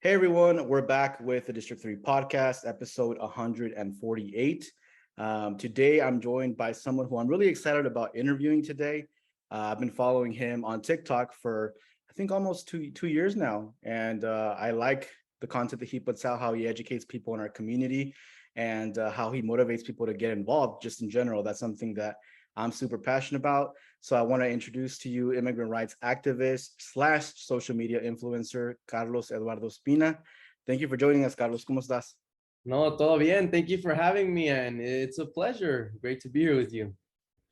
Hey everyone, we're back with the District 3 podcast, episode 148. Today I'm joined by someone who I'm really excited about interviewing today. I've been following him on TikTok for I think almost two years now, and I like the content that he puts out, how he educates people in our community, and how he motivates people to get involved just in general. That's something that I'm super passionate about. So I want to introduce to you immigrant rights activist slash social media influencer, Carlos Eduardo Spina. Thank you for joining us, Carlos. ¿Cómo estás? No, todo bien. Thank you for having me, and it's a pleasure. Great to be here with you.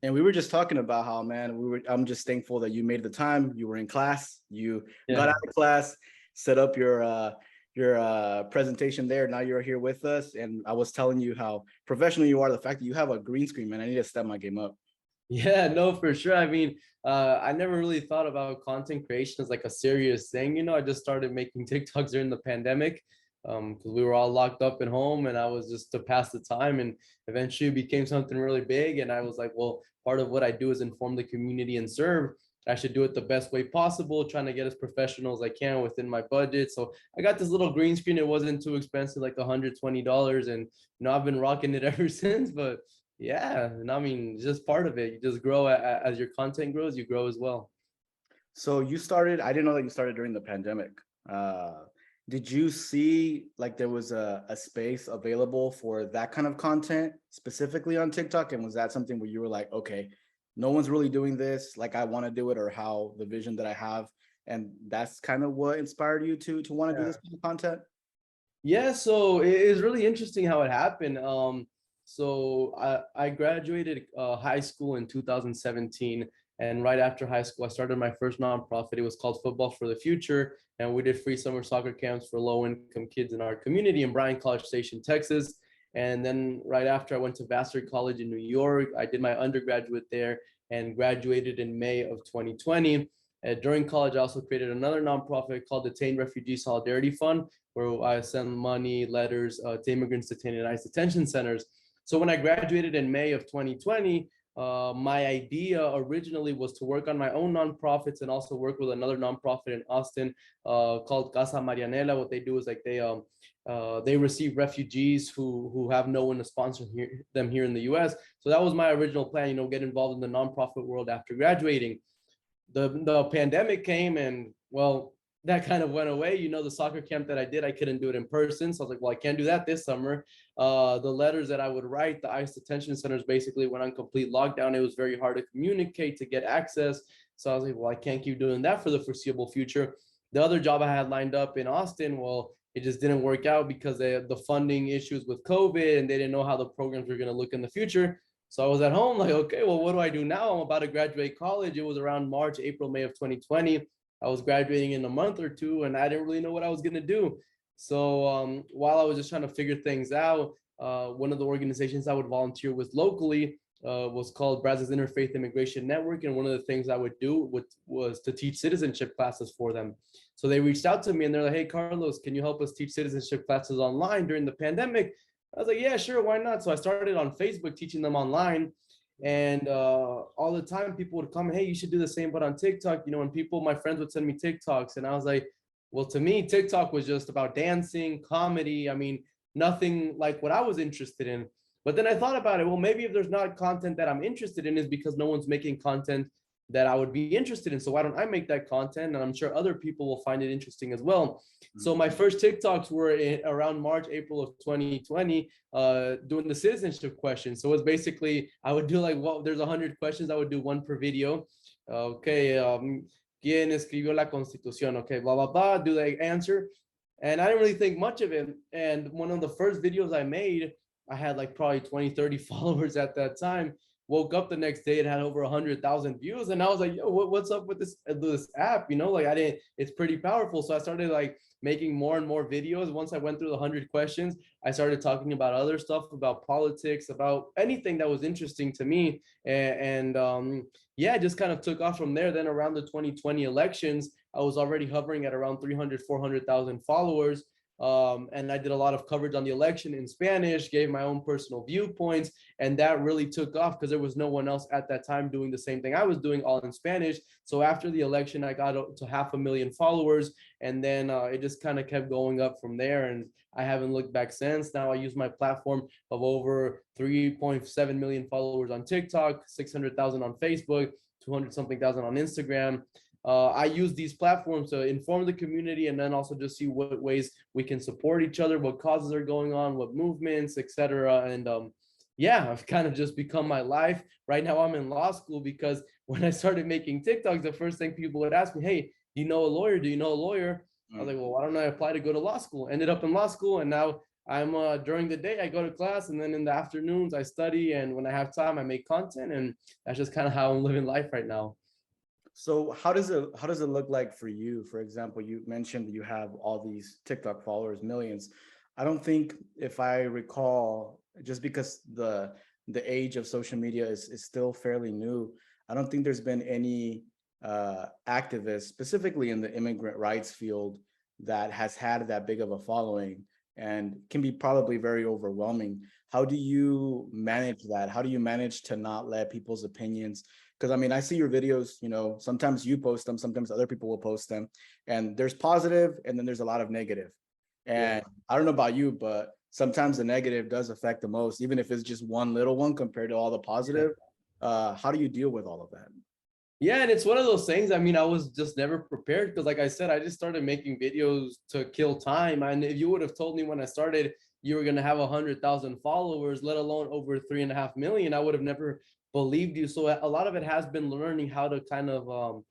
And we were just talking about how, man, I'm just thankful that you made the time. You were in class, you got Yeah. out of class, set up your presentation there. Now you're here with us. And I was telling you how professional you are, the fact that you have a green screen, man. I need to step my game up. Yeah, no, for sure. I mean, I never really thought about content creation as like a serious thing. I just started making TikToks during the pandemic because we were all locked up at home, and I was just to pass the time, and eventually it became something really big. And I was like, well, part of what I do is inform the community and serve. I should do it the best way possible, trying to get as professional as I can within my budget. So I got this little green screen. It wasn't too expensive, like $120, and I've been rocking it ever since. But yeah, and I mean, it's just part of it. You just grow as your content grows, you grow as well. So you started, I didn't know that you started during the pandemic. Did you see like there was a space available for that kind of content specifically on TikTok? And was that something where you were like, okay, no one's really doing this, like I want to do it, or how the vision that I have, and that's kind of what inspired you to want to do this kind of content? Yeah, so it is really interesting how it happened. So I graduated high school in 2017, and right after high school, I started my first nonprofit. It was called Football for the Future, and we did free summer soccer camps for low-income kids in our community in Bryan College Station, Texas. And then right after, I went to Vassar College in New York. I did my undergraduate there and graduated in May of 2020. During college, I also created another nonprofit called the Detained Refugee Solidarity Fund, where I send money, letters to immigrants detained in ICE detention centers. So when I graduated in May of 2020, my idea originally was to work on my own nonprofits and also work with another nonprofit in Austin called Casa Marianela. What they do is like they receive refugees who have no one to sponsor them here in the U.S. So that was my original plan, get involved in the nonprofit world after graduating. The pandemic came, and well, that kind of went away. The soccer camp that I did, I couldn't do it in person. So I was like, well, I can't do that this summer. The letters that I would write, the ICE detention centers basically went on complete lockdown. It was very hard to communicate, to get access. So I was like, well, I can't keep doing that for the foreseeable future. The other job I had lined up in Austin, well, it just didn't work out because they had the funding issues with COVID, and they didn't know how the programs were going to look in the future. So I was at home like, okay, well, what do I do now? I'm about to graduate college. It was around March, April, May of 2020. I was graduating in a month or two, and I didn't really know what I was going to do. So while I was just trying to figure things out, one of the organizations I would volunteer with locally was called Brazil's Interfaith Immigration Network. And one of the things I would do was to teach citizenship classes for them. So they reached out to me and they're like, hey, Carlos, can you help us teach citizenship classes online during the pandemic? I was like, yeah, sure, why not? So I started on Facebook teaching them online. And all the time people would come, hey, you should do the same, but on TikTok, when my friends would send me TikToks, and I was like, well, to me, TikTok was just about dancing, comedy. I mean, nothing like what I was interested in. But then I thought about it. Well, maybe if there's not content that I'm interested in, is because no one's making content that I would be interested in. So why don't I make that content? And I'm sure other people will find it interesting as well. So my first TikToks were around March, April of 2020, doing the citizenship questions. So it was basically, I would do like, well, there's 100 questions. I would do one per video. Okay. ¿Quién escribió la Constitución? Okay, blah, blah, blah, do the answer. And I didn't really think much of it. And one of the first videos I made, I had like probably 20, 30 followers at that time. Woke up the next day, it had over 100,000 views. And I was like, yo, what's up with this app? It's pretty powerful. So I started like making more and more videos. Once I went through the 100 questions, I started talking about other stuff, about politics, about anything that was interesting to me. Yeah, it just kind of took off from there. Then around the 2020 elections, I was already hovering at around 300, 400,000 followers. And I did a lot of coverage on the election in Spanish, gave my own personal viewpoints, and that really took off because there was no one else at that time doing the same thing I was doing, all in Spanish. So after the election, I got up to 500,000 followers, and then it just kind of kept going up from there. And I haven't looked back since. Now I use my platform of over 3.7 million followers on TikTok, 600,000 on Facebook, 200 something thousand on Instagram. I use these platforms to inform the community, and then also just see what ways we can support each other, what causes are going on, what movements, etc. And yeah, I've kind of just become my life. Right now I'm in law school because when I started making TikToks, the first thing people would ask me, hey, do you know a lawyer? Do you know a lawyer? I was like, well, why don't I apply to go to law school? Ended up in law school, and now I'm during the day I go to class, and then in the afternoons I study, and when I have time I make content, and that's just kind of how I'm living life right now. So how does it look like for you? For example, you mentioned you have all these TikTok followers, millions. I don't think, if I recall, just because the age of social media is still fairly new, I don't think there's been any activists, specifically in the immigrant rights field, that has had that big of a following, and can be probably very overwhelming. How do you manage that? How do you manage to not let people's opinions? Because I mean, I see your videos, sometimes you post them, sometimes other people will post them, and there's positive and then there's a lot of negative. Yeah. And I don't know about you, but sometimes the negative does affect the most, even if it's just one little one compared to all the positive. How do you deal with all of that? Yeah, and it's one of those things. I mean, I was just never prepared because, like I said, I just started making videos to kill time. And if you would have told me when I started you were gonna have 100,000 followers, let alone over 3.5 million, I would have never believed you. So a lot of it has been learning how to kind of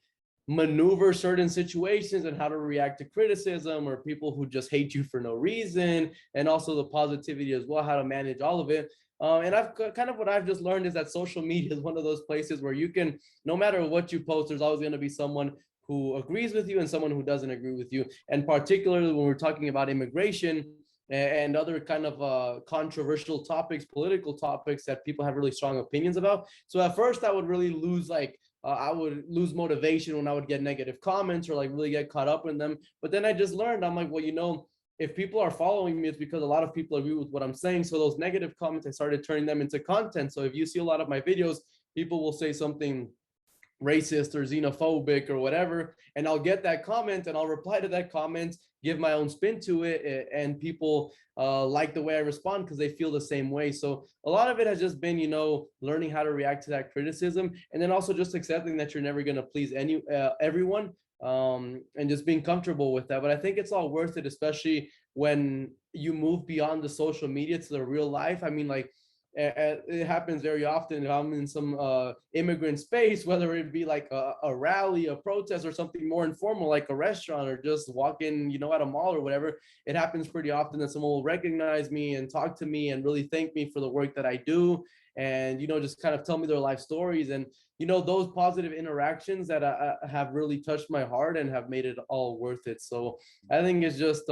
maneuver certain situations and how to react to criticism or people who just hate you for no reason, and also the positivity as well, how to manage all of it. And I've kind of what I've just learned is that social media is one of those places where you can, no matter what you post, there's always going to be someone who agrees with you and someone who doesn't agree with you. And particularly when we're talking about immigration and other kind of controversial topics, political topics that people have really strong opinions about. So at first I would really lose I would lose motivation when I would get negative comments or like really get caught up in them. But then I just learned, I'm like, well, if people are following me, it's because a lot of people agree with what I'm saying. So those negative comments, I started turning them into content. So if you see a lot of my videos, people will say something racist or xenophobic or whatever, and I'll get that comment and I'll reply to that comment, give my own spin to it, and people like the way I respond because they feel the same way. So a lot of it has just been learning how to react to that criticism, and then also just accepting that you're never going to please everyone, and just being comfortable with that. But I think it's all worth it, especially when you move beyond the social media to the real life. I mean, like, it happens very often if I'm in some immigrant space, whether it be like a rally, a protest, or something more informal like a restaurant or just walking, at a mall or whatever. It happens pretty often that someone will recognize me and talk to me and really thank me for the work that I do, and just kind of tell me their life stories. And those positive interactions that have really touched my heart and have made it all worth it. So I think it's just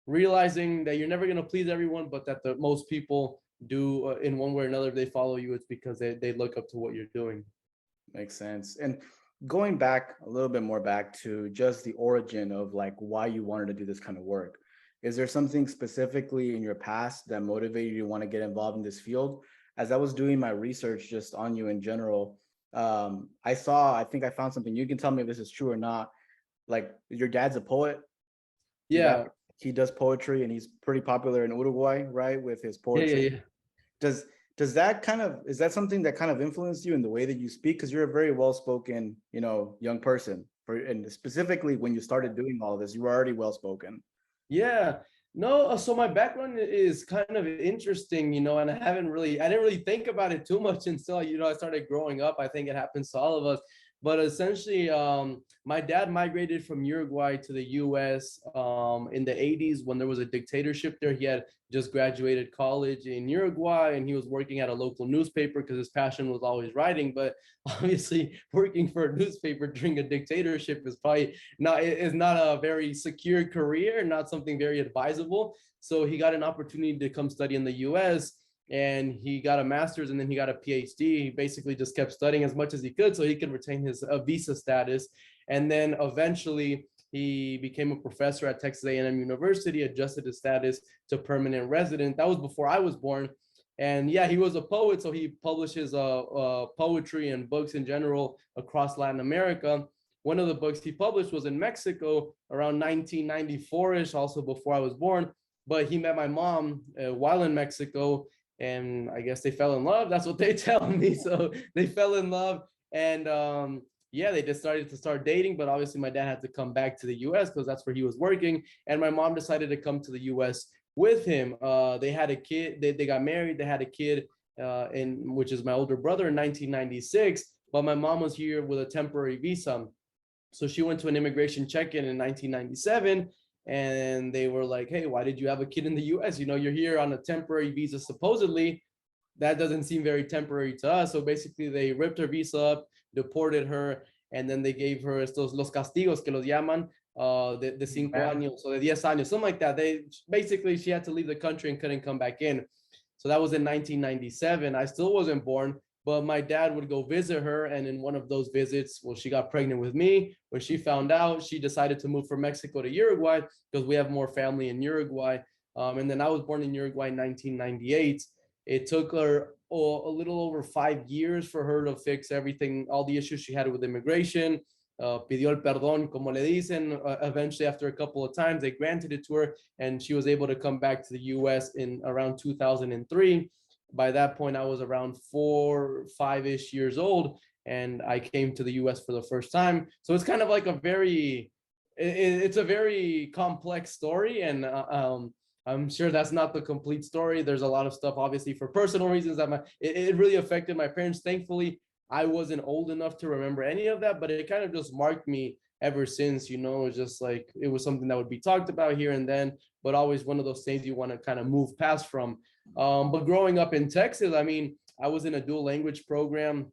realizing that you're never going to please everyone, but that the most people do, in one way or another, if they follow you, it's because they look up to what you're doing. Makes sense. And going back a little bit more back to just the origin of like why you wanted to do this kind of work, is there something specifically in your past that motivated you to want to get involved in this field? As I was doing my research just on you in general, I think I found something. You can tell me if this is true or not. Like, your dad's a poet. Yeah. He does poetry, and he's pretty popular in Uruguay, right, with his Yeah, poetry. yeah, yeah. Does that is that something that kind of influenced you in the way that you speak? Because you're a very well-spoken, young person. And specifically when you started doing all of this, you were already well-spoken. Yeah. No, so my background is kind of interesting, and I didn't really think about it too much until, I started growing up. I think it happens to all of us. But essentially, my dad migrated from Uruguay to the US in the 80s when there was a dictatorship there. He had just graduated college in Uruguay, and he was working at a local newspaper because his passion was always writing. But obviously, working for a newspaper during a dictatorship is not a very secure career, not something very advisable. So he got an opportunity to come study in the US, and he got a master's, and then he got a PhD. He basically just kept studying as much as he could so he could retain his visa status. And then eventually He became a professor at Texas A&M University, adjusted his status to permanent resident. That was before I was born. And yeah, he was a poet, so he publishes poetry and books in general across Latin America. One of the books he published was in Mexico around 1994-ish, also before I was born. But he met my mom while in Mexico, and I guess they fell in love. That's what they tell me. So they fell in love, and yeah, they just started to start dating. But obviously, my dad had to come back to the U.S. because that's where he was working, and my mom decided to come to the U.S. with him. They had a kid. They got married. They had a kid, which is my older brother, in 1996. But my mom was here with a temporary visa. So she went to an immigration check-in in 1997, and they were like, hey, why did you have a kid in the US? You know, you're here on a temporary visa, supposedly. That doesn't seem very temporary to us. So basically they ripped her visa up, deported her, and then they gave her estos los castigos que los llaman, de 5 años, so de 10 años, something like that. They basically, she had to leave the country and couldn't come back in. So that was in 1997. I still wasn't born, but my dad would go visit her. And in one of those visits, well, she got pregnant with me. When she found out, she decided to move from Mexico to Uruguay because we have more family in Uruguay. And then I was born in Uruguay in 1998. It took her a little over 5 years for her to fix everything, all the issues she had with immigration. Pidió el perdón, como le dicen. Eventually, after a couple of times, they granted it to her, and she was able to come back to the U.S. in around 2003. By that point, I was around 4, 5-ish years old, and I came to the U.S. for the first time. So it's kind of like it's a very complex story, and I'm sure that's not the complete story. There's a lot of stuff, obviously, for personal reasons that it really affected my parents. Thankfully, I wasn't old enough to remember any of that, but it kind of just marked me ever since. You know, it's just like it was something that would be talked about here and then, but always one of those things you want to kind of move past from. But growing up in Texas, I mean, I was in a dual language program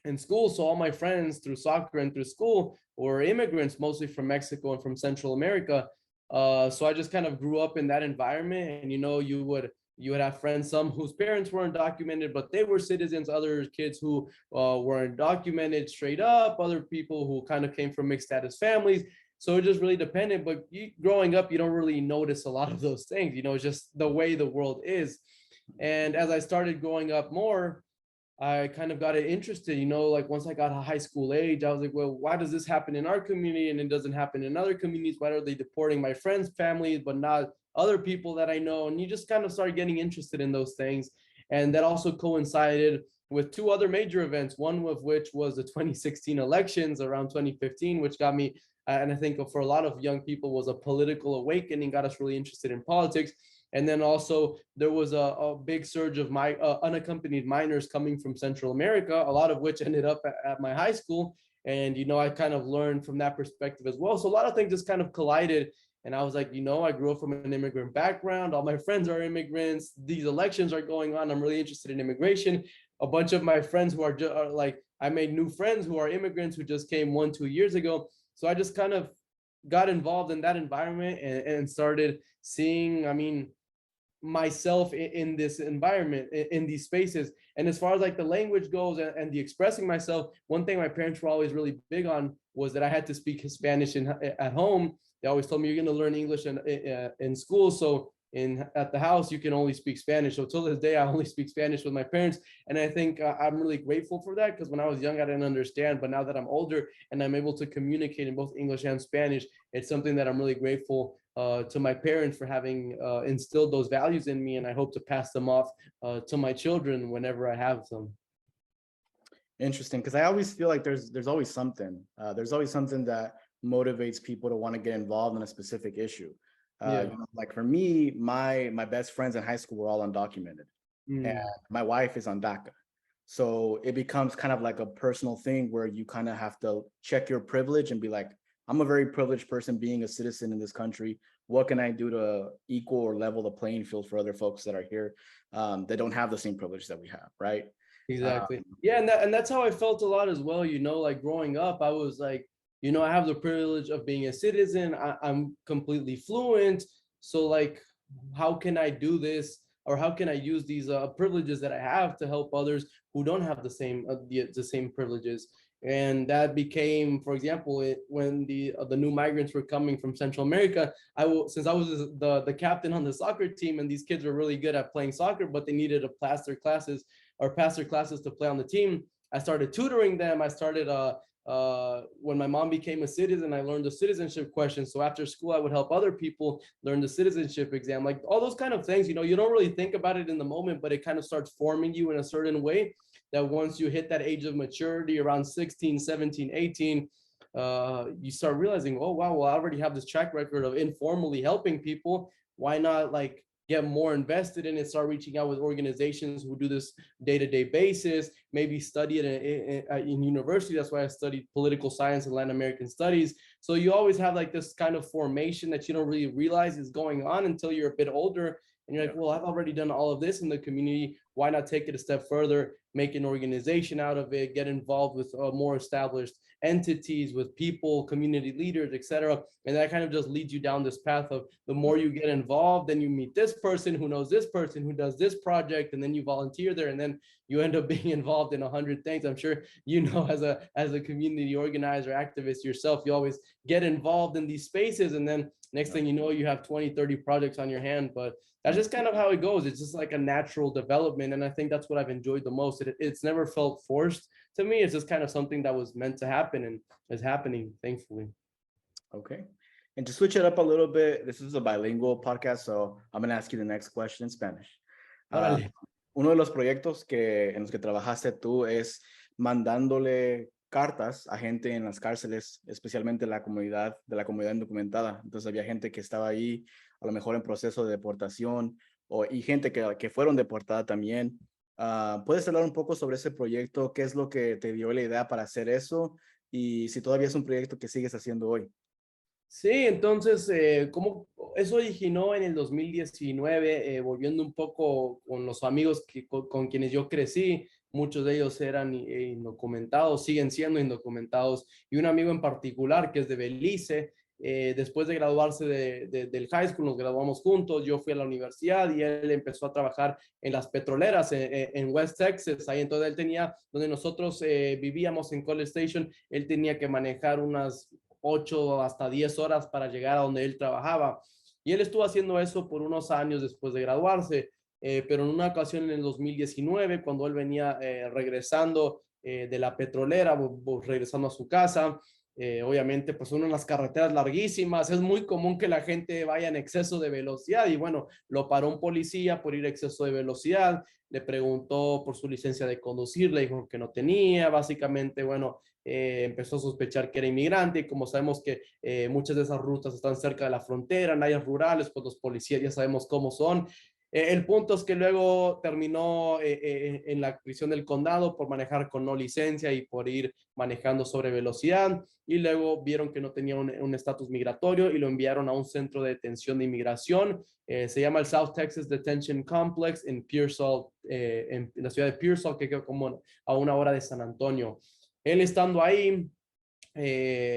in school. So all my friends through soccer and through school were immigrants, mostly from Mexico and from Central America. So I just kind of grew up in that environment. And, you know, you would have friends, some whose parents weren't documented, but they were citizens, other kids who weren't documented straight up, other people who kind of came from mixed status families. So it just really depended. But growing up, you don't really notice a lot of those things. You know, it's just the way the world is. And as I started growing up more, I kind of got interested, you know, like once I got a high school age, I was like, well, why does this happen in our community and it doesn't happen in other communities? Why are they deporting my friends' families, but not other people that I know? And you just kind of start getting interested in those things. And that also coincided with 2 other major events, one of which was the 2016 elections around 2015, which got me, and I think for a lot of young people, was a political awakening, got us really interested in politics. And then also there was a big surge of my unaccompanied minors coming from Central America, a lot of which ended up at my high school. And, you know, I kind of learned from that perspective as well. So a lot of things just kind of collided. And I was like, you know, I grew up from an immigrant background. All my friends are immigrants. These elections are going on. I'm really interested in immigration. A bunch of my friends who are like, I made new friends who are immigrants who just came 1-2 years ago. So I just kind of got involved in that environment and started seeing, I mean, myself in this environment, in these spaces. And as far as like the language goes and the expressing myself, one thing my parents were always really big on was that I had to speak Spanish at home. They always told me you're going to learn English in school. So at the house, you can only speak Spanish. So till this day, I only speak Spanish with my parents. And I think I'm really grateful for that, because when I was young, I didn't understand. But now that I'm older and I'm able to communicate in both English and Spanish, it's something that I'm really grateful to my parents for having instilled those values in me. And I hope to pass them off to my children whenever I have them. Interesting, because I always feel like there's always something. There's always something that motivates people to want to get involved in a specific issue. You know, like for me, my best friends in high school were all undocumented, and my wife is on DACA. So it becomes kind of like a personal thing where you kind of have to check your privilege and be like, I'm a very privileged person being a citizen in this country. What can I do to equal or level the playing field for other folks that are here that don't have the same privilege that we have, right? Exactly. Yeah, and that's how I felt a lot as well. You know, like growing up, I was like, you know, I have the privilege of being a citizen. I'm completely fluent. So like, how can I do this? Or how can I use these privileges that I have to help others who don't have the same privileges? And that became, for example, when the new migrants were coming from Central America, since I was the captain on the soccer team, and these kids were really good at playing soccer, but they needed to pass their classes to play on the team. I started tutoring them. I started when my mom became a citizen, I learned the citizenship question. So after school, I would help other people learn the citizenship exam, like all those kind of things. You know, you don't really think about it in the moment, but it kind of starts forming you in a certain way that once you hit that age of maturity around 16, 17, 18, you start realizing, oh, wow, well, I already have this track record of informally helping people. Why not like get more invested in it, start reaching out with organizations who do this day-to-day basis, maybe study it in university. That's why I studied political science and Latin American studies. So you always have like this kind of formation that you don't really realize is going on until you're a bit older. And you're like, well, I've already done all of this in the community. Why not take it a step further, make an organization out of it, get involved with more established entities, with people, community leaders, etc. And that kind of just leads you down this path of the more you get involved, then you meet this person who knows this person who does this project, and then you volunteer there, and then you end up being involved in 100 things. I'm sure you know, as a community organizer, activist yourself, you always get involved in these spaces, and then next thing you know, you have 20, 30 projects on your hand. But that's just kind of how it goes. It's just like a natural development. And I think that's what I've enjoyed the most. It's never felt forced to me. It's just kind of something that was meant to happen and is happening, thankfully. Okay. And to switch it up a little bit, this is a bilingual podcast, so I'm going to ask you the next question in Spanish. Uno de los proyectos en los que trabajaste tú es mandándole cartas a gente en las cárceles, especialmente la comunidad indocumentada. Entonces había gente que estaba ahí, a lo mejor en proceso de deportación, y gente que fueron deportada también. ¿Puedes hablar un poco sobre ese proyecto? ¿Qué es lo que te dio la idea para hacer eso? Y si todavía es un proyecto que sigues haciendo hoy. Sí, entonces, como eso originó en el 2019, volviendo un poco con los amigos con quienes yo crecí, muchos de ellos eran indocumentados, siguen siendo indocumentados, y un amigo en particular que es de Belice, después de graduarse del high school, nos graduamos juntos, yo fui a la universidad y él empezó a trabajar en las petroleras en West Texas, ahí entonces él tenía, donde nosotros vivíamos en College Station, él tenía que manejar unas 8 hasta 10 horas para llegar a donde él trabajaba. Y él estuvo haciendo eso por unos años después de graduarse, pero en una ocasión en el 2019, cuando él venía regresando de la petrolera, regresando a su casa, obviamente pues uno en las carreteras larguísimas, es muy común que la gente vaya en exceso de velocidad y bueno, lo paró un policía por ir a exceso de velocidad, le preguntó por su licencia de conducir, le dijo que no tenía, básicamente, bueno, empezó a sospechar que era inmigrante y como sabemos que muchas de esas rutas están cerca de la frontera, en áreas rurales, pues los policías ya sabemos cómo son. El punto es que luego terminó en la prisión del condado por manejar con no licencia y por ir manejando sobre velocidad y luego vieron que no tenía un estatus migratorio y lo enviaron a un centro de detención de inmigración. Se llama el South Texas Detention Complex en Pearsall, en la ciudad de Pearsall, que queda como a 1 hora de San Antonio. Él estando ahí,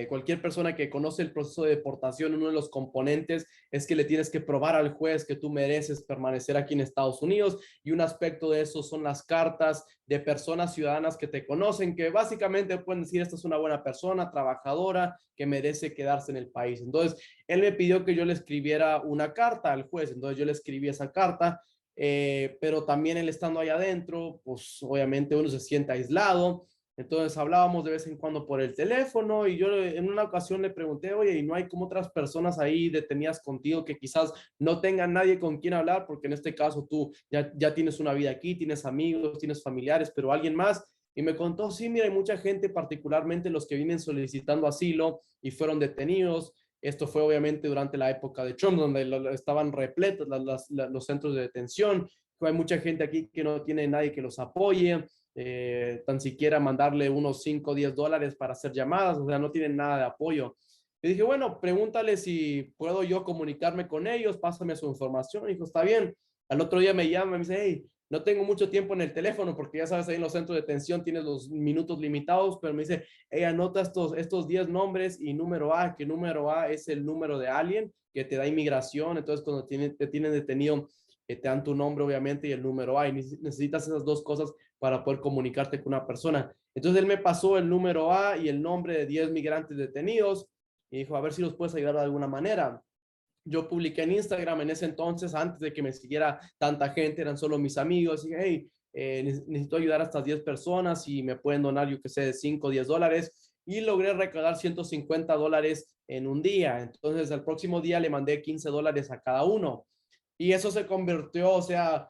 cualquier persona que conoce el proceso de deportación, uno de los componentes es que le tienes que probar al juez que tú mereces permanecer aquí en Estados Unidos y un aspecto de eso son las cartas de personas ciudadanas que te conocen, que básicamente pueden decir esta es una buena persona, trabajadora, que merece quedarse en el país. Entonces, él me pidió que yo le escribiera una carta al juez, entonces yo le escribí esa carta, pero también él estando ahí adentro, pues obviamente uno se siente aislado. Entonces hablábamos de vez en cuando por el teléfono y yo en una ocasión le pregunté, oye, ¿y no hay como otras personas ahí detenidas contigo que quizás no tengan nadie con quien hablar? Porque en este caso tú ya tienes una vida aquí, tienes amigos, tienes familiares, pero alguien más. Y me contó, sí, mira, hay mucha gente, particularmente los que vienen solicitando asilo y fueron detenidos. Esto fue obviamente durante la época de Trump, donde estaban repletos los centros de detención. Hay mucha gente aquí que no tiene nadie que los apoye. Tan siquiera mandarle unos 5 o 10 dólares para hacer llamadas, o sea, no tienen nada de apoyo. Y dije, bueno, pregúntale si puedo yo comunicarme con ellos, pásame su información. Y dijo, está bien. Al otro día me llama y me dice, hey, no tengo mucho tiempo en el teléfono porque ya sabes, ahí en los centros de detención tienes los minutos limitados, pero me dice, hey, anota estos 10 nombres y número A, que número A es el número de alguien que te da inmigración. Entonces, cuando te tienen detenido, te dan tu nombre, obviamente, y el número A. Y necesitas esas dos cosas para poder comunicarte con una persona. Entonces él me pasó el número A y el nombre de 10 migrantes detenidos y dijo, a ver si los puedes ayudar de alguna manera. Yo publiqué en Instagram en ese entonces, antes de que me siguiera tanta gente, eran solo mis amigos, y hey, necesito ayudar a estas 10 personas y me pueden donar, yo qué sé, 5 o 10 dólares. Y logré recaudar $150 en un día. Entonces, el próximo día le mandé $15 a cada uno. Y eso se convirtió, o sea,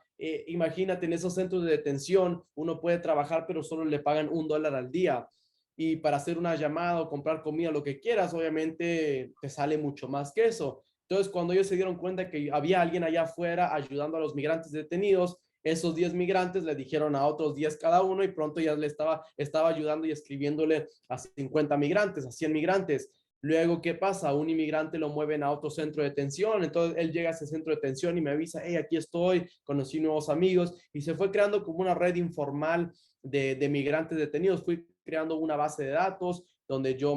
imagínate, en esos centros de detención, uno puede trabajar, pero solo le pagan $1 al día. Y para hacer una llamada o comprar comida, lo que quieras, obviamente te sale mucho más que eso. Entonces, cuando ellos se dieron cuenta que había alguien allá afuera ayudando a los migrantes detenidos, esos 10 migrantes le dijeron a otros 10 cada uno y pronto ya le estaba ayudando y escribiéndole a 50 migrantes, a 100 migrantes. Luego, ¿qué pasa? Un inmigrante lo mueven a otro centro de detención, entonces él llega a ese centro de detención y me avisa, hey, aquí estoy, conocí nuevos amigos y se fue creando como una red informal de migrantes detenidos. Fui creando una base de datos donde yo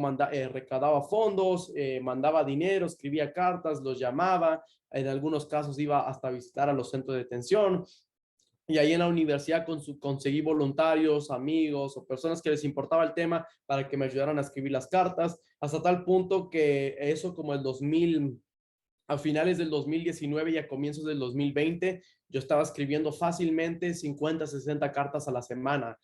recaudaba fondos, mandaba dinero, escribía cartas, los llamaba, en algunos casos iba hasta visitar a los centros de detención. Y ahí en la universidad conseguí voluntarios, amigos o personas que les importaba el tema para que me ayudaran a escribir las cartas, hasta tal punto que eso como el 2000, a finales del 2019 y a comienzos del 2020, yo estaba escribiendo fácilmente 50, 60 cartas a la semana.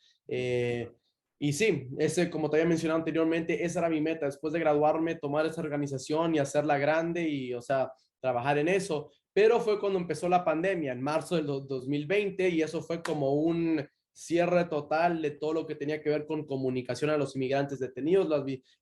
Y sí, como te había mencionado anteriormente, esa era mi meta, después de graduarme, tomar esa organización y hacerla grande y, o sea, trabajar en eso. Pero fue cuando empezó la pandemia, en marzo del 2020, y eso fue como un cierre total de todo lo que tenía que ver con comunicación a los inmigrantes detenidos,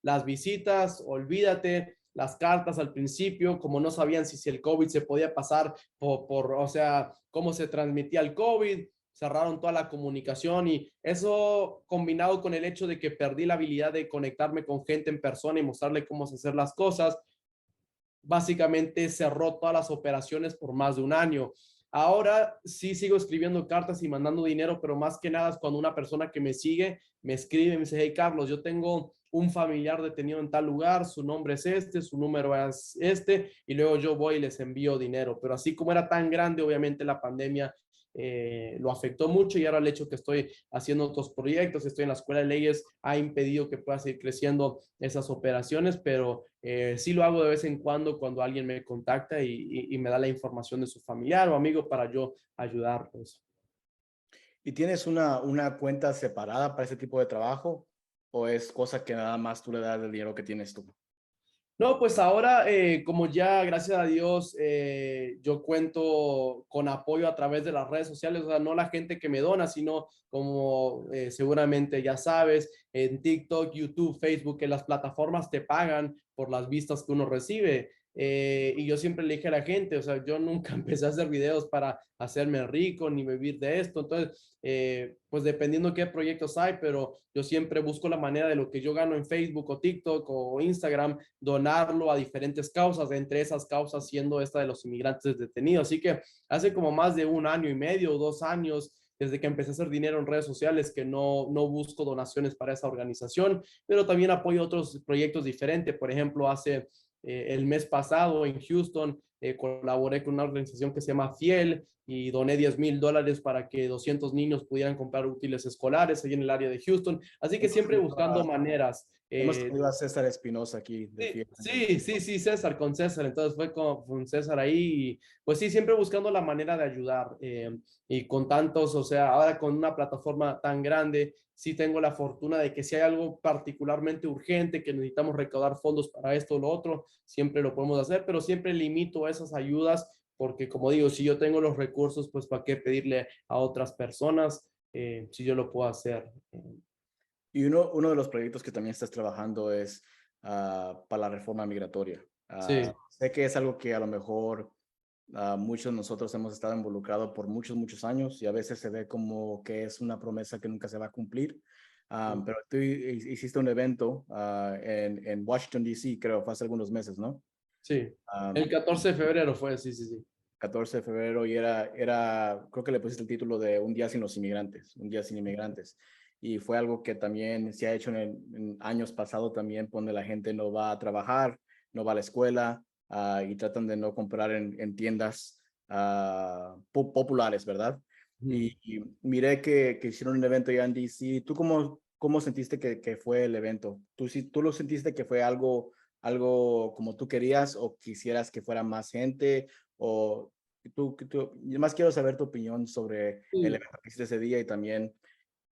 las visitas, olvídate, las cartas al principio, como no sabían si el COVID se podía pasar o sea, cómo se transmitía el COVID, cerraron toda la comunicación y eso combinado con el hecho de que perdí la habilidad de conectarme con gente en persona y mostrarle cómo se hacer las cosas, básicamente cerró todas las operaciones por más de un año. Ahora sí sigo escribiendo cartas y mandando dinero, pero más que nada es cuando una persona que me sigue me escribe y me dice, hey Carlos, yo tengo un familiar detenido en tal lugar, su nombre es este, su número es este, y luego yo voy y les envío dinero. Pero así como era tan grande, obviamente la pandemia lo afectó mucho y ahora el hecho que estoy haciendo otros proyectos, estoy en la escuela de leyes, ha impedido que pueda seguir creciendo esas operaciones, pero sí lo hago de vez en cuando alguien me contacta y me da la información de su familiar o amigo para yo ayudarlos. ¿Y tienes una cuenta separada para ese tipo de trabajo? ¿O es cosa que nada más tú le das el dinero que tienes tú? No, pues ahora, como ya, gracias a Dios, yo cuento con apoyo a través de las redes sociales, o sea, no la gente que me dona, sino como seguramente ya sabes, en TikTok, YouTube, Facebook, que las plataformas te pagan por las vistas que uno recibe. Y yo siempre le dije a la gente, o sea, yo nunca empecé a hacer videos para hacerme rico ni vivir de esto. Entonces, pues dependiendo qué proyectos hay, pero yo siempre busco la manera de lo que yo gano en Facebook o TikTok o Instagram, donarlo a diferentes causas, entre esas causas siendo esta de los inmigrantes detenidos. Así que hace como más de 1 año y medio o 2 años desde que empecé a hacer dinero en redes sociales, que no busco donaciones para esa organización, pero también apoyo otros proyectos diferentes. Por ejemplo, hace el mes pasado en Houston colaboré con una organización que se llama Fiel y doné $10,000 para que 200 niños pudieran comprar útiles escolares ahí en el área de Houston. Así que siempre buscando maneras. Hemos tenido a César Espinosa aquí de Sí, fiesta. sí, César, con César. Entonces fue con César ahí. Y, pues sí, siempre buscando la manera de ayudar. Y con tantos, o sea, ahora con una plataforma tan grande, sí tengo la fortuna de que si hay algo particularmente urgente, que necesitamos recaudar fondos para esto o lo otro, siempre lo podemos hacer, pero siempre limito esas ayudas porque, como digo, si yo tengo los recursos, pues ¿para qué pedirle a otras personas si yo lo puedo hacer? Y uno de los proyectos que también estás trabajando es para la reforma migratoria. Sí. Sé que es algo que a lo mejor muchos de nosotros hemos estado involucrados por muchos, muchos años y a veces se ve como que es una promesa que nunca se va a cumplir. Pero tú hiciste un evento en Washington, D.C., creo, fue hace algunos meses, ¿no? Sí, Um, el 14 de febrero fue, sí, sí, sí. 14 de febrero y creo que le pusiste el título de Un día sin los inmigrantes, un día sin inmigrantes. Y fue algo que también se ha hecho en años pasados también, donde la gente no va a trabajar, no va a la escuela y tratan de no comprar en tiendas populares, ¿verdad? Ujú. Y miré que hicieron un evento ya en DC. ¿Tú ¿cómo sentiste que fue el evento? ¿Tú lo sentiste que fue algo como tú querías o quisieras que fuera más gente? O yo más quiero saber tu opinión sobre el Sí. evento que hiciste ese día y también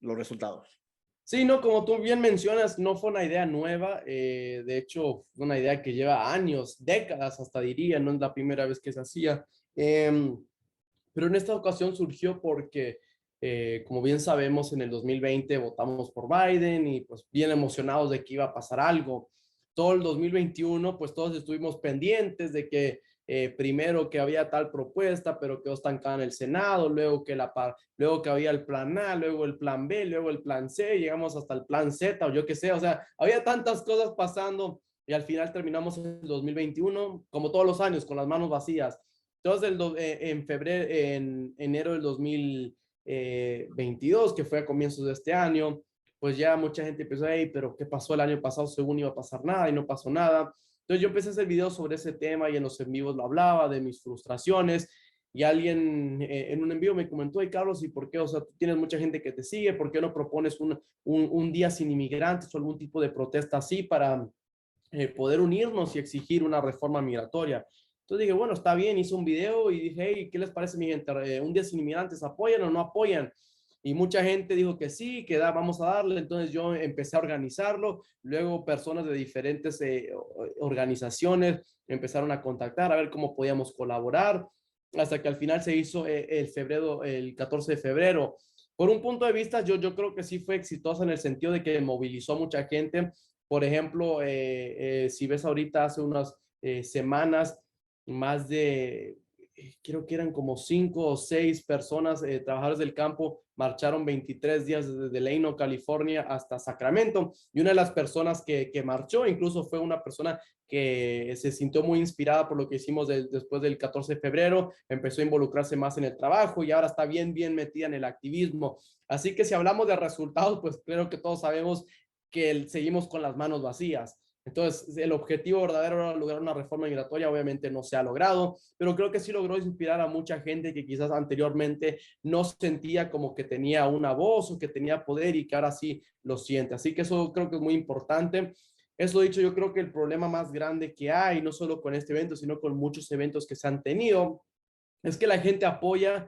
los resultados. Sí, no, como tú bien mencionas, no fue una idea nueva, de hecho, fue una idea que lleva años, décadas hasta diría, no es la primera vez que se hacía. Em, pero en esta ocasión surgió porque, como bien sabemos, en el 2020 votamos por Biden y pues bien emocionados de que iba a pasar algo. Todo el 2021, pues todos estuvimos pendientes de que primero que había tal propuesta, pero quedó estancada en el Senado, luego que había el plan A, luego el plan B, luego el plan C, llegamos hasta el plan Z o yo qué sé, o sea, había tantas cosas pasando y al final terminamos en el 2021, como todos los años, con las manos vacías. Entonces, en febrero, en enero del 2022, que fue a comienzos de este año, pues ya mucha gente empezó, hey, pero ¿qué pasó el año pasado? Según iba a pasar nada y no pasó nada. Entonces yo empecé a hacer videos sobre ese tema y en los en vivos lo hablaba, de mis frustraciones. Y alguien en un envío me comentó, hey Carlos, ¿y por qué? O sea, tú tienes mucha gente que te sigue, ¿por qué no propones un día sin inmigrantes o algún tipo de protesta así para poder unirnos y exigir una reforma migratoria? Entonces dije, bueno, está bien, hice un video y dije, hey, ¿qué les parece mi gente? Un día sin inmigrantes, ¿apoyan o no apoyan? Y mucha gente dijo que sí, vamos a darle. Entonces yo empecé a organizarlo. Luego personas de diferentes organizaciones empezaron a contactar a ver cómo podíamos colaborar. Hasta que al final se hizo el 14 de febrero. Por un punto de vista, yo creo que sí fue exitosa en el sentido de que movilizó mucha gente. Por ejemplo, si ves ahorita hace unas semanas, más de, creo que eran como 5 o 6 personas, trabajadores del campo, marcharon 23 días desde Delano, California, hasta Sacramento. Y una de las personas que marchó, incluso fue una persona que se sintió muy inspirada por lo que hicimos después del 14 de febrero, empezó a involucrarse más en el trabajo y ahora está bien metida en el activismo. Así que si hablamos de resultados, pues creo que todos sabemos que seguimos con las manos vacías. Entonces, el objetivo verdadero era lograr una reforma migratoria, obviamente no se ha logrado, pero creo que sí logró inspirar a mucha gente que quizás anteriormente no sentía como que tenía una voz o que tenía poder y que ahora sí lo siente. Así que eso creo que es muy importante. Eso dicho, yo creo que el problema más grande que hay, no solo con este evento, sino con muchos eventos que se han tenido, es que la gente apoya,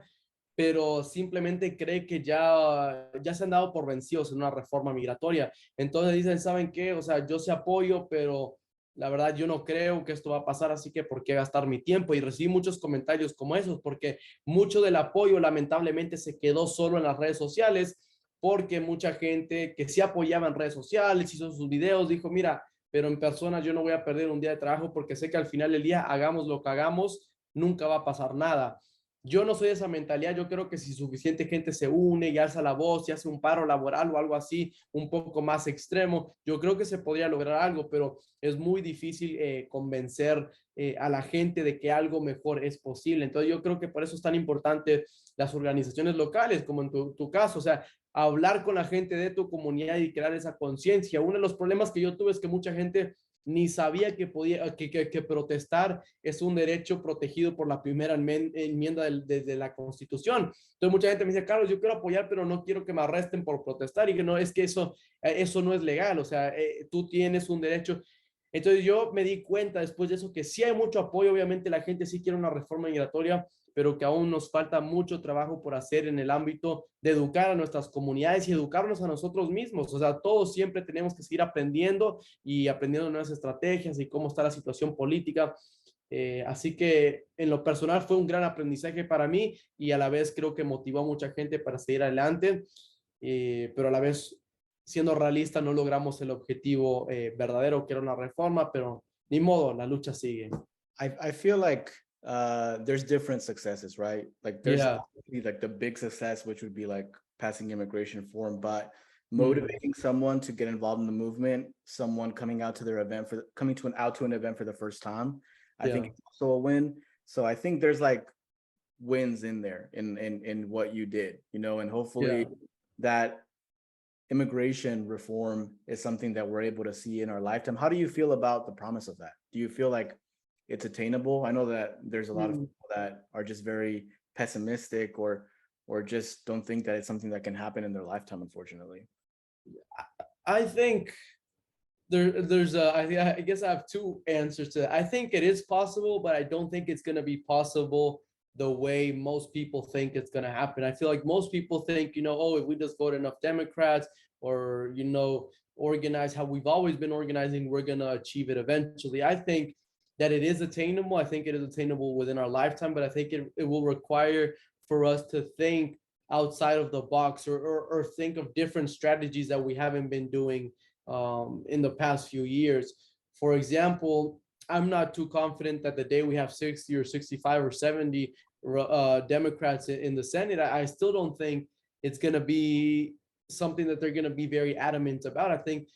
pero simplemente cree que ya se han dado por vencidos en una reforma migratoria. Entonces dicen, ¿saben qué? O sea, yo sí apoyo, pero la verdad yo no creo que esto va a pasar, así que ¿por qué gastar mi tiempo? Y recibí muchos comentarios como esos, porque mucho del apoyo lamentablemente se quedó solo en las redes sociales, porque mucha gente que sí apoyaba en redes sociales, hizo sus videos, dijo, mira, pero en persona yo no voy a perder un día de trabajo porque sé que al final del día, hagamos lo que hagamos, nunca va a pasar nada. Yo no soy de esa mentalidad. Yo creo que si suficiente gente se une y alza la voz y hace un paro laboral o algo así, un poco más extremo, yo creo que se podría lograr algo, pero es muy difícil convencer a la gente de que algo mejor es posible. Entonces yo creo que por eso es tan importante las organizaciones locales, como en tu caso, o sea, hablar con la gente de tu comunidad y crear esa conciencia. Uno de los problemas que yo tuve es que mucha gente ni sabía que protestar es un derecho protegido por la primera enmienda de la Constitución. Entonces mucha gente me dice, Carlos, yo quiero apoyar, pero no quiero que me arresten por protestar y que no, es que eso no es legal, o sea, tú tienes un derecho. Entonces yo me di cuenta después de eso que sí hay mucho apoyo, obviamente la gente sí quiere una reforma migratoria, pero que aún nos falta mucho trabajo por hacer en el ámbito de educar a nuestras comunidades y educarnos a nosotros mismos. O sea, todos siempre tenemos que seguir aprendiendo y aprendiendo nuevas estrategias y cómo está la situación política. Así que en lo personal fue un gran aprendizaje para mí y a la vez creo que motivó a mucha gente para seguir adelante, pero a la vez, siendo realista, no logramos el objetivo verdadero, que era una reforma, pero ni modo, la lucha sigue. I feel like there's different successes, right? Like there's Yeah. obviously like the big success, which would be like passing immigration reform, but Mm. motivating someone to get involved in the movement, someone coming out to their event out to an event for the first time, I think Yeah. it's also a win. So I think there's like wins in there in what you did, you know, and Yeah. hopefully that immigration reform is something that we're able to see in our lifetime. How do you feel about the promise of that? Do you feel like it's attainable? I know that there's a lot of Mm. people that are just very pessimistic or just don't think that it's something that can happen in their lifetime, unfortunately. I think I guess I have two answers to that. I think it is possible, but I don't think it's going to be possible the way most people think it's going to happen. I feel like most people think, oh, if we just vote enough Democrats or, organize how we've always been organizing, we're going to achieve it eventually. I think that it is attainable. I think it is attainable within our lifetime, but I think it will require for us to think outside of the box, or think of different strategies that we haven't been doing in the past few years. For example, I'm not too confident that the day we have 60 or 65 or 70 Democrats in the Senate, I still don't think it's going to be something that they're going to be very adamant about. I think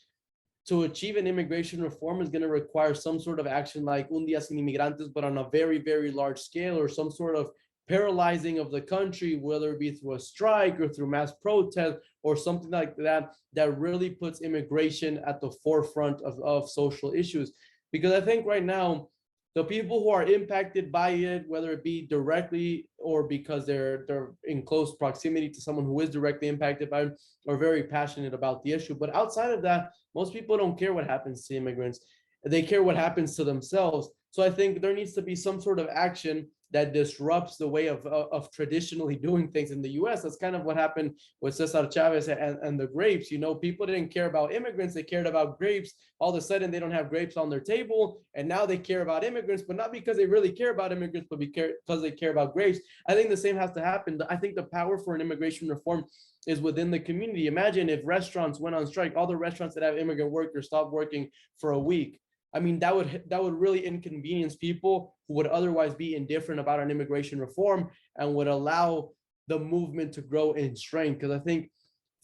to achieve an immigration reform is going to require some sort of action like Un Día Sin Inmigrantes, but on a very, very large scale, or some sort of paralyzing of the country, whether it be through a strike or through mass protest or something like that, that really puts immigration at the forefront of social issues. Because I think right now, the people who are impacted by it, whether it be directly or because they're in close proximity to someone who is directly impacted by it, are very passionate about the issue. But outside of that, most people don't care what happens to immigrants. They care what happens to themselves. So I think there needs to be some sort of action that disrupts the way of traditionally doing things in the US. That's kind of what happened with Cesar Chavez and the grapes. People didn't care about immigrants, they cared about grapes. All of a sudden, they don't have grapes on their table, and now they care about immigrants, but not because they really care about immigrants, but because they care about grapes. I think the same has to happen. I think the power for an immigration reform is within the community. Imagine if restaurants went on strike, all the restaurants that have immigrant workers stopped working for a week. I mean, that would really inconvenience people who would otherwise be indifferent about an immigration reform, and would allow the movement to grow in strength. Because I think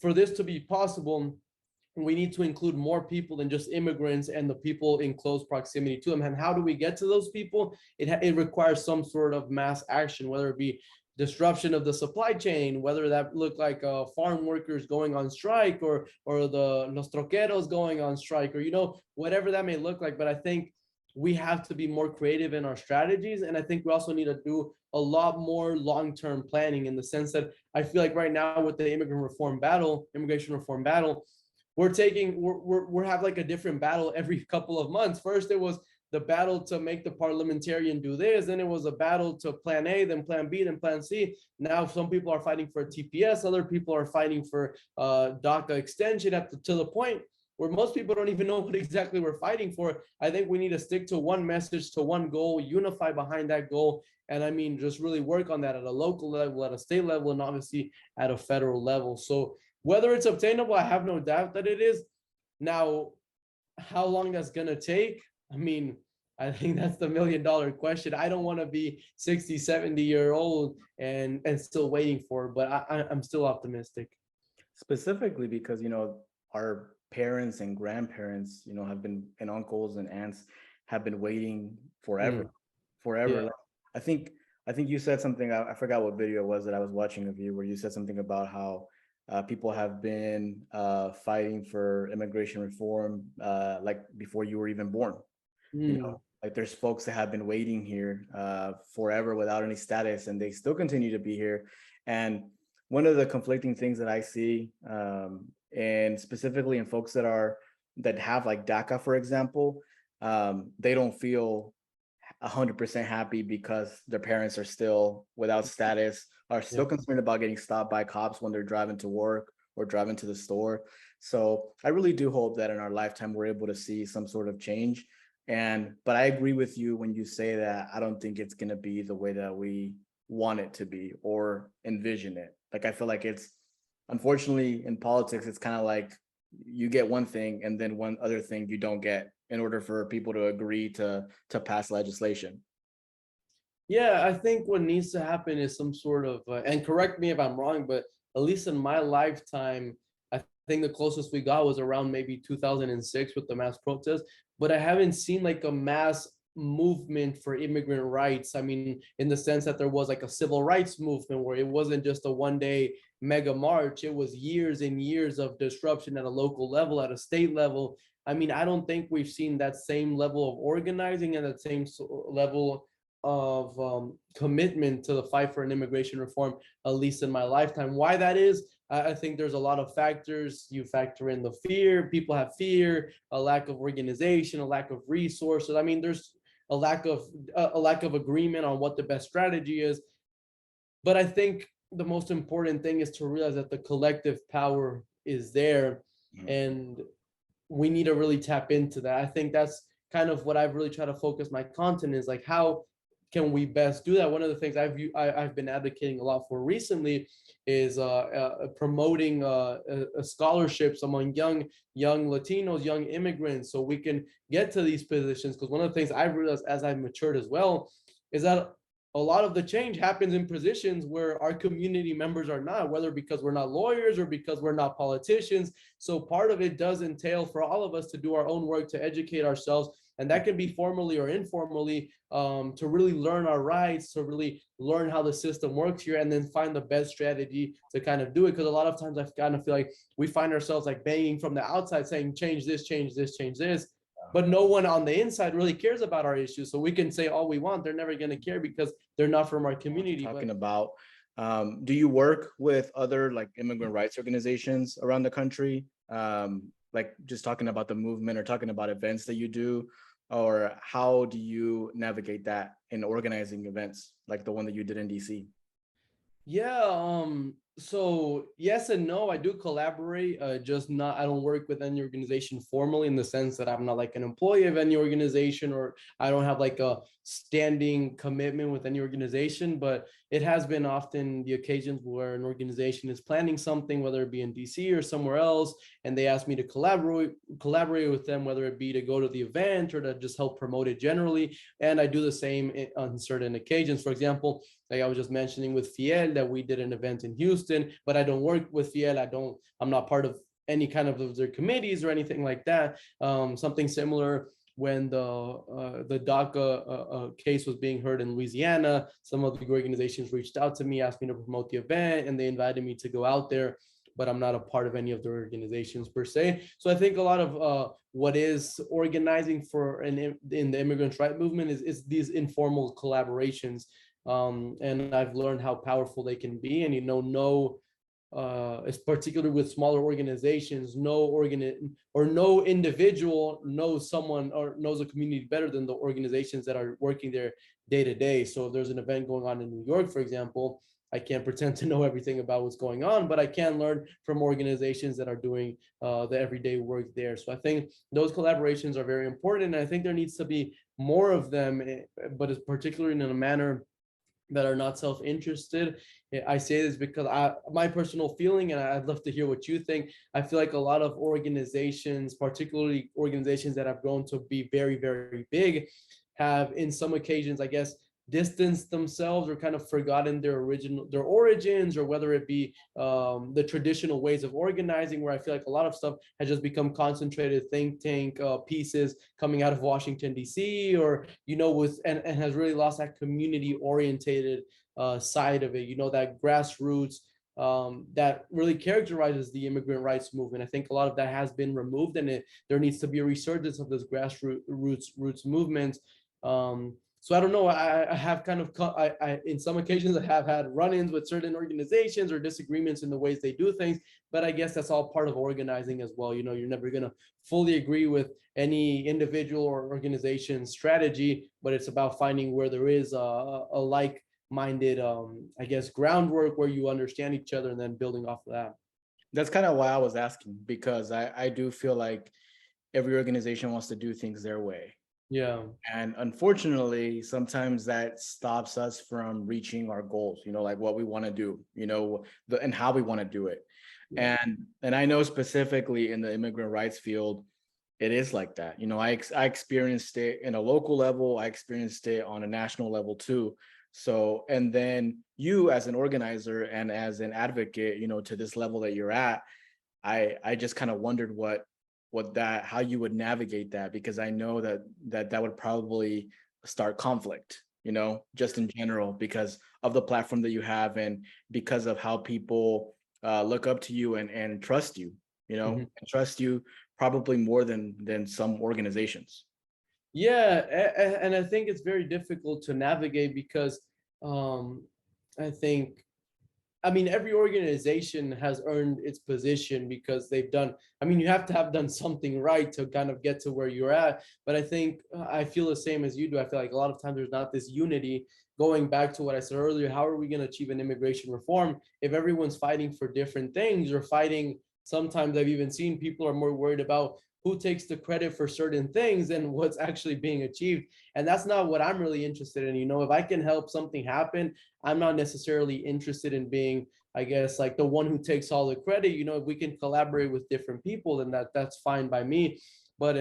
for this to be possible, we need to include more people than just immigrants and the people in close proximity to them. And how do we get to those people? It requires some sort of mass action, whether it be disruption of the supply chain, whether that look like farm workers going on strike, or the los troqueros going on strike, or whatever that may look like. But I think we have to be more creative in our strategies, and I think we also need to do a lot more long-term planning, in the sense that I feel like right now with the immigration reform battle, we're have like a different battle every couple of months. First it was the battle to make the parliamentarian do this, then it was a battle to plan A, then plan B, then plan C. Now some people are fighting for TPS, other people are fighting for DACA extension, to the point where most people don't even know what exactly we're fighting for. I think we need to stick to one message, to one goal, unify behind that goal, and I mean just really work on that at a local level, at a state level, and obviously at a federal level. So whether it's obtainable, I have no doubt that it is. Now, how long that's gonna take? I mean, I think that's the $1,000,000 question. I don't want to be 60, 70 year old and still waiting for it, but I'm still optimistic. Specifically because our parents and grandparents have been, and uncles and aunts have been waiting forever. Yeah. Like, I think you said something, I forgot what video it was that I was watching of you, where you said something about how people have been fighting for immigration reform like before you were even born. Like there's folks that have been waiting here forever without any status, and they still continue to be here. And one of the conflicting things that I see, and specifically in folks that have like DACA, for example, they don't feel 100% happy because their parents are still without status, are still concerned about getting stopped by cops when they're driving to work or driving to the store. So I really do hope that in our lifetime we're able to see some sort of change. But I agree with you when you say that I don't think it's going to be the way that we want it to be or envision it. Like I feel like it's, unfortunately, in politics, it's kind of like you get one thing and then one other thing you don't get in order for people to agree to pass legislation. Yeah, I think what needs to happen is some sort of, and correct me if I'm wrong, but at least in my lifetime, I think the closest we got was around maybe 2006 with the mass protest, but I haven't seen like a mass movement for immigrant rights. I mean, in the sense that there was like a civil rights movement where it wasn't just a one-day mega march, it was years and years of disruption at a local level, at a state level. I mean, I don't think we've seen that same level of organizing and that same level of commitment to the fight for an immigration reform, at least in my lifetime. Why that is, I think there's a lot of factors. You factor in the fear, people have fear, a lack of organization, a lack of resources. I mean, there's a lack of agreement on what the best strategy is. But I think the most important thing is to realize that the collective power is there, Mhm. and we need to really tap into that. I think that's kind of what I've really tried to focus my content is like, how can we best do that? One of the things I've been advocating a lot for recently is promoting scholarships among young Latinos, young immigrants, so we can get to these positions. Because one of the things I've realized as I've matured as well is that a lot of the change happens in positions where our community members are not, whether because we're not lawyers or because we're not politicians. So part of it does entail for all of us to do our own work to educate ourselves, and that can be formally or informally, to really learn our rights, to really learn how the system works here, and then find the best strategy to kind of do it. Because a lot of times I kind of feel like we find ourselves like banging from the outside saying, change this, change this, change this. But no one on the inside really cares about our issues. So we can say all we want. They're never going to care because they're not from our community. Talking about, do you work with other like immigrant rights organizations around the country? Like just talking about the movement or talking about events that you do, or how do you navigate that in organizing events like the one that you did in DC? Yeah, so yes and no. I do collaborate, just not, I don't work with any organization formally in the sense that I'm not like an employee of any organization, or I don't have like a standing commitment with any organization, but it has been often the occasions where an organization is planning something, whether it be in DC or somewhere else, and they ask me to collaborate with them, whether it be to go to the event or to just help promote it generally. And I do the same on certain occasions. For example, like I was just mentioning with Fiel, that we did an event in Houston, but I don't work with Fiel. I'm not part of any kind of their committees or anything like that. Something similar when the DACA case was being heard in Louisiana. Some of the organizations reached out to me, asked me to promote the event, and they invited me to go out there, but I'm not a part of any of their organizations per se. So I think a lot of what is organizing for in the immigrant right movement is these informal collaborations, and I've learned how powerful they can be. And no, it's particularly with smaller organizations, no individual knows someone or knows a community better than the organizations that are working there day to day. So if there's an event going on in New York, for example, I can't pretend to know everything about what's going on, but I can learn from organizations that are doing the everyday work there. So I think those collaborations are very important, and I think there needs to be more of them, but it's particularly in a manner that are not self-interested. I say this because my personal feeling, and I'd love to hear what you think. I feel like a lot of organizations, particularly organizations that have grown to be very, very big, have in some occasions, I guess, distanced themselves or kind of forgotten their origins, or whether it be the traditional ways of organizing, where I feel like a lot of stuff has just become concentrated think tank pieces coming out of Washington DC, or and has really lost that community orientated side of it, that grassroots, that really characterizes the immigrant rights movement. I think a lot of that has been removed, and there needs to be a resurgence of this grassroots movement. So I don't know. I have kind of in some occasions I have had run-ins with certain organizations or disagreements in the ways they do things, but I guess that's all part of organizing as well. You're never gonna fully agree with any individual or organization's strategy, but it's about finding where there is a like-minded, I guess, groundwork where you understand each other, and then building off of that. That's kind of why I was asking, because I do feel like every organization wants to do things their way. Yeah. And unfortunately, sometimes that stops us from reaching our goals, like what we want to do, and how we want to do it. Yeah. And I know specifically in the immigrant rights field, it is like that. I experienced it in a local level. I experienced it on a national level too. So, and then you as an organizer and as an advocate, to this level that you're at, I just kind of wondered how you would navigate that, because I know that would probably start conflict, just in general, because of the platform that you have, and because of how people look up to you and trust you, Mhm. and trust you probably more than some organizations. Yeah, and I think it's very difficult to navigate because, I think I mean, every organization has earned its position because they've done, I mean, you have to have done something right to kind of get to where you're at. But I think I feel the same as you do. I feel like a lot of times there's not this unity. Going back to what I said earlier, how are we going to achieve an immigration reform if everyone's fighting for different things, or fighting? Sometimes I've even seen people are more worried about who takes the credit for certain things than what's actually being achieved. And that's not what I'm really interested in. You know, if I can help something happen, I'm not necessarily interested in being, I guess, like the one who takes all the credit. You know, if we can collaborate with different people, then that's fine by me. But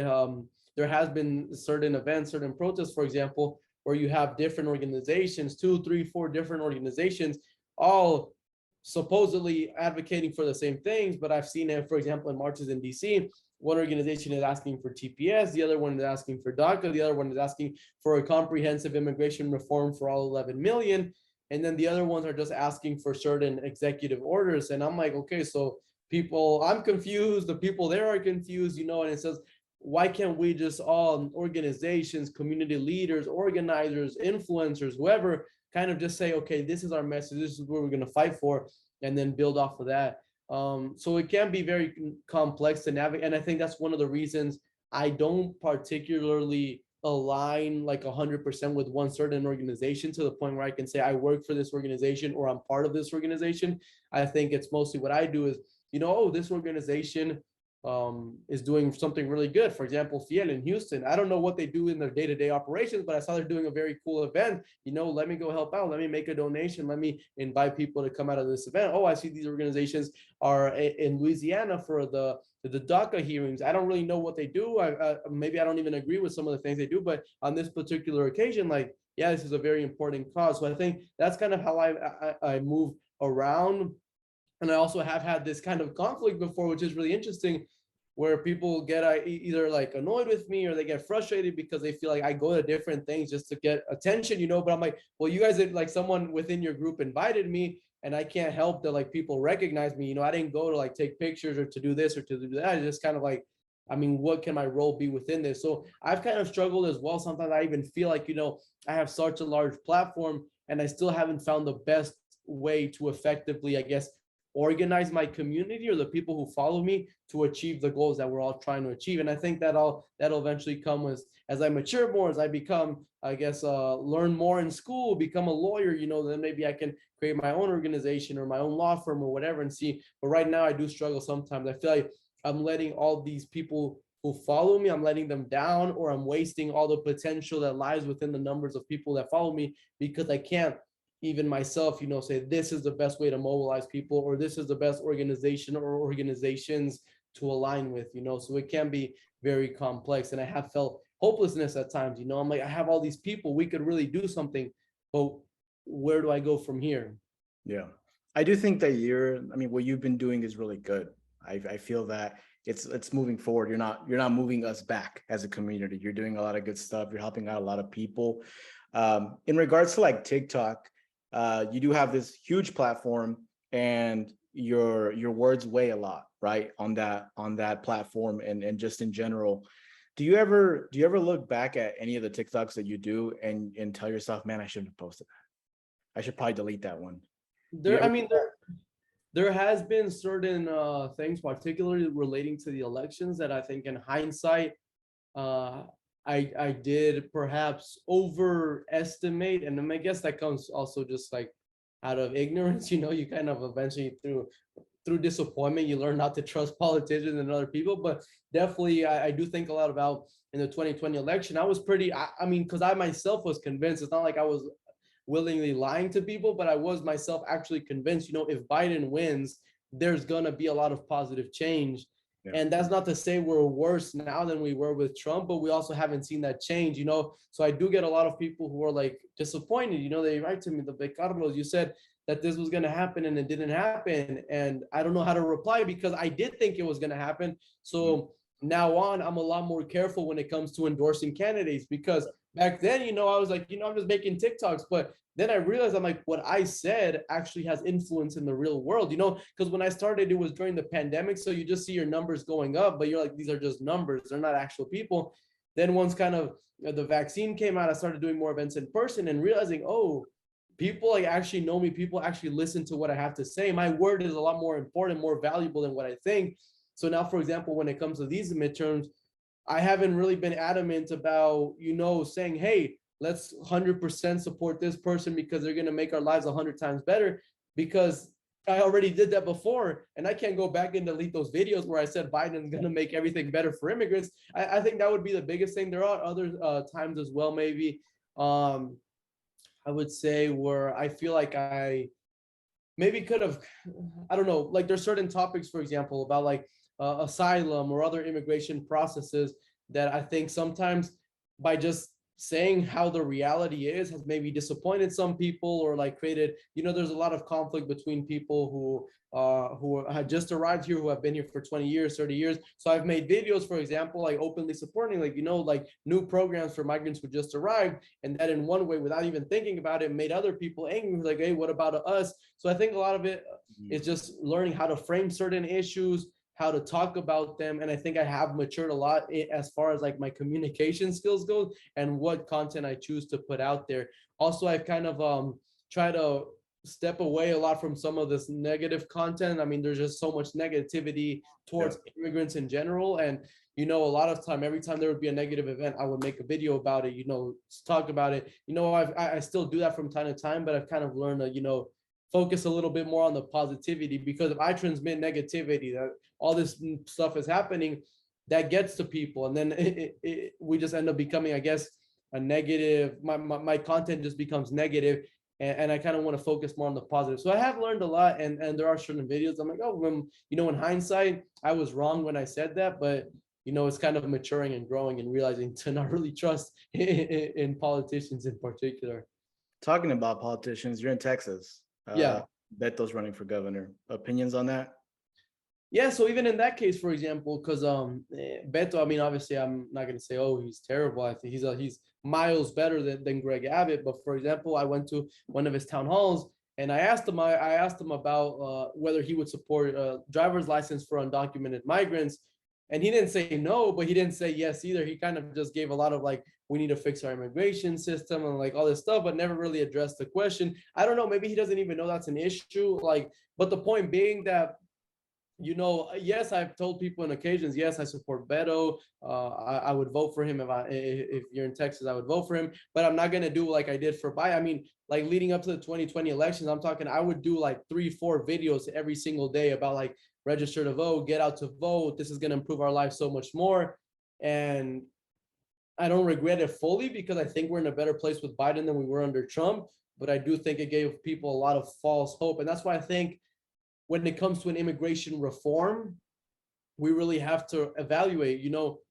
there has been certain events, certain protests, for example, where you have different organizations, two, three, four different organizations, all supposedly advocating for the same things. But I've seen it, for example, in marches in DC. One organization is asking for TPS, the other one is asking for DACA, the other one is asking for a comprehensive immigration reform for all 11 million. And then the other ones are just asking for certain executive orders. And I'm like, okay, so people, I'm confused, the people there are confused, you know. And it says, why can't we just all, organizations, community leaders, organizers, influencers, whoever, kind of just say, okay, this is our message, this is what we're going to fight for, and then build off of that. So it can be very complex to navigate. And I think that's one of the reasons I don't particularly align like 100% with one certain organization, to the point where I can say I work for this organization or I'm part of this organization. I think it's mostly what I do is, you know, oh, this organization is doing something really good. For example, Fiel in Houston, I don't know what they do in their day-to-day operations, but I saw they're doing a very cool event. You know, let me go help out. Let me make a donation. Let me invite people to come out of this event. Oh, I see these organizations are in Louisiana for the DACA hearings. I don't really know what they do. Maybe I don't even agree with some of the things they do, but on this particular occasion, like, yeah, this is a very important cause. So I think that's kind of how I move around. And I also have had this kind of conflict before, which is really interesting, where people get either like annoyed with me or they get frustrated because they feel like I go to different things just to get attention, you know. But I'm like, well, you guys, like, someone within your group invited me, and I can't help that like people recognize me. You know, I didn't go to like take pictures or to do this or to do that. It's just kind of like, I mean, what can my role be within this? So I've kind of struggled as well. Sometimes I even feel like, you know, I have such a large platform and I still haven't found the best way to effectively, I guess, organize my community or the people who follow me to achieve the goals that we're all trying to achieve. And I think that'll eventually come as I mature more, as I become, I guess, learn more in school, become a lawyer, you know, then maybe I can create my own organization or my own law firm or whatever and see. But right now I do struggle sometimes. I feel like I'm letting all these people who follow me, I'm letting them down, or I'm wasting all the potential that lies within the numbers of people that follow me, because I can't even myself, you know, say this is the best way to mobilize people, or this is the best organization or organizations to align with, you know. So it can be very complex. And I have felt hopelessness at times, you know. I'm like, I have all these people, we could really do something, but where do I go from here? Yeah, I do think that I mean, what you've been doing is really good. I feel that it's moving forward. You're not moving us back as a community. You're doing a lot of good stuff. You're helping out a lot of people. In regards to like TikTok, you do have this huge platform, and your words weigh a lot, right, on that platform, and just in general. Do you ever look back at any of the TikToks that you do and tell yourself, man, I shouldn't have posted that. I should probably delete that one. Do you There, I ever? mean, there has been certain things, particularly relating to the elections, that I think in hindsight, uh, I did perhaps overestimate. And then I guess that comes also just like out of ignorance. You know, you kind of eventually through disappointment, you learn not to trust politicians and other people. But definitely, I do think a lot about in the 2020 election. I was pretty, I mean, because I myself was convinced. It's not like I was willingly lying to people, but I was myself actually convinced, you know, if Biden wins, there's going to be a lot of positive change. Yeah. And that's not to say we're worse now than we were with Trump, but we also haven't seen that change, you know. So I do get a lot of people who are like disappointed, you know. They write to me, the Carlos, you said that this was going to happen and it didn't happen. And I don't know how to reply, because I did think it was going to happen. So now on, I'm a lot more careful when it comes to endorsing candidates, because back then, you know, I was like, you know, I'm just making TikToks. But then I realized, I'm like, what I said actually has influence in the real world, you know, because when I started, it was during the pandemic. So you just see your numbers going up, but you're like, these are just numbers. They're not actual people. Then once kind of the vaccine came out, I started doing more events in person and realizing, oh, people like actually know me. People actually listen to what I have to say. My word is a lot more important, more valuable than what I think. So now, for example, when it comes to these midterms, I haven't really been adamant about, saying, hey, let's 100% support this person because they're going to make our lives 100 times better, because I already did that before. And I can't go back and delete those videos where I said Biden's going to make everything better for immigrants. I think that would be the biggest thing. There are other times as well, maybe. I would say where I feel like I maybe could have, I don't know, like there's certain topics, for example, about like asylum or other immigration processes that I think sometimes by just saying how the reality is has maybe disappointed some people, or like created, there's a lot of conflict between people who had just arrived here, who have been here for 20 years, 30 years. So I've made videos, for example, like openly supporting, like, like new programs for migrants who just arrived, and that in one way, without even thinking about it, made other people angry, like, hey, what about us? So I think a lot of it is just learning how to frame certain issues, how to talk about them. And I think I have matured a lot as far as like my communication skills go and what content I choose to put out there. Also, I've kind of tried to step away a lot from some of this negative content. I mean, there's just so much negativity towards immigrants in general. And, a lot of time, every time there would be a negative event, I would make a video about it, talk about it. I still do that from time to time, but I've kind of learned to, focus a little bit more on the positivity, because if I transmit negativity, that all this stuff is happening, that gets to people, and then we just end up becoming, I guess, a negative. My content just becomes negative, and I kind of want to focus more on the positive. So I have learned a lot, and there are certain videos I'm like, oh, in hindsight, I was wrong when I said that, but it's kind of maturing and growing and realizing to not really trust in politicians in particular. Talking about politicians, you're in Texas. Yeah. Beto's running for governor. Opinions on that? Yeah, so even in that case, for example, because Beto, I mean, obviously, I'm not gonna say, oh, he's terrible. I think he's miles better than Greg Abbott. But for example, I went to one of his town halls and I asked him about whether he would support a driver's license for undocumented migrants, and he didn't say no, but he didn't say yes either. He kind of just gave a lot of like, we need to fix our immigration system and like all this stuff, but never really addressed the question. I don't know, maybe he doesn't even know that's an issue. Like, but the point being that, yes, I've told people on occasions, yes, I support Beto. I would vote for him if you're in Texas, I would vote for him. But I'm not gonna do like I did for Biden. I mean, like leading up to the 2020 elections, I'm talking, I would do like 3-4 videos every single day about like register to vote, get out to vote. This is gonna improve our lives so much more. And I don't regret it fully, because I think we're in a better place with Biden than we were under Trump. But I do think it gave people a lot of false hope, and that's why I think, when it comes to an immigration reform, we really have to evaluate,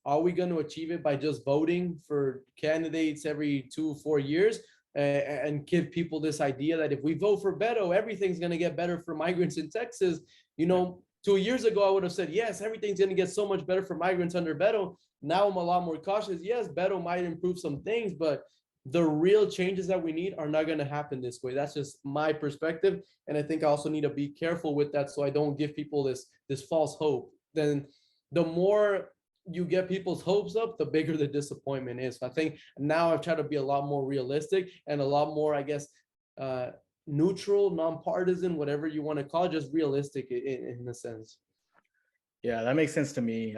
are we going to achieve it by just voting for candidates every 2-4 years and give people this idea that if we vote for Beto, everything's going to get better for migrants in Texas? 2 years ago, I would have said, yes, everything's going to get so much better for migrants under Beto. Now I'm a lot more cautious. Yes, Beto might improve some things, but the real changes that we need are not going to happen this way. That's just my perspective. And I think I also need to be careful with that, so I don't give people this false hope. Then the more you get people's hopes up, the bigger the disappointment is. So I think now I've tried to be a lot more realistic and a lot more, I guess, neutral, nonpartisan, whatever you want to call it, just realistic in a sense. Yeah, that makes sense to me.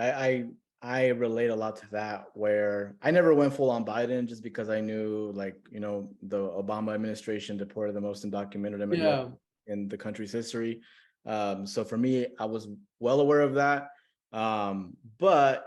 I relate a lot to that, where I never went full on Biden just because I knew, like, the Obama administration deported the most undocumented immigrants in the country's history. So for me, I was well aware of that. But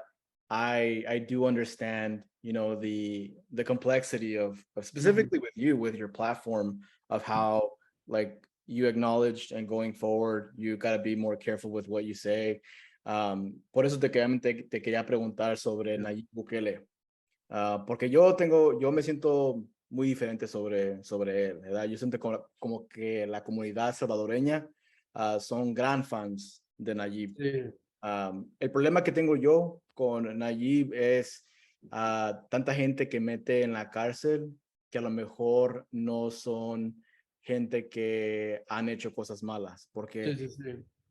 I do understand, the complexity of specifically with you, with your platform, of how, like, you acknowledged, and going forward, you got to be more careful with what you say. Por eso te quería preguntar sobre Nayib Bukele, porque yo me siento muy diferente sobre él, ¿verdad? Yo siento como que la comunidad salvadoreña son gran fans de Nayib. Sí. El problema que tengo yo con Nayib es tanta gente que mete en la cárcel que a lo mejor no son gente que han hecho cosas malas, porque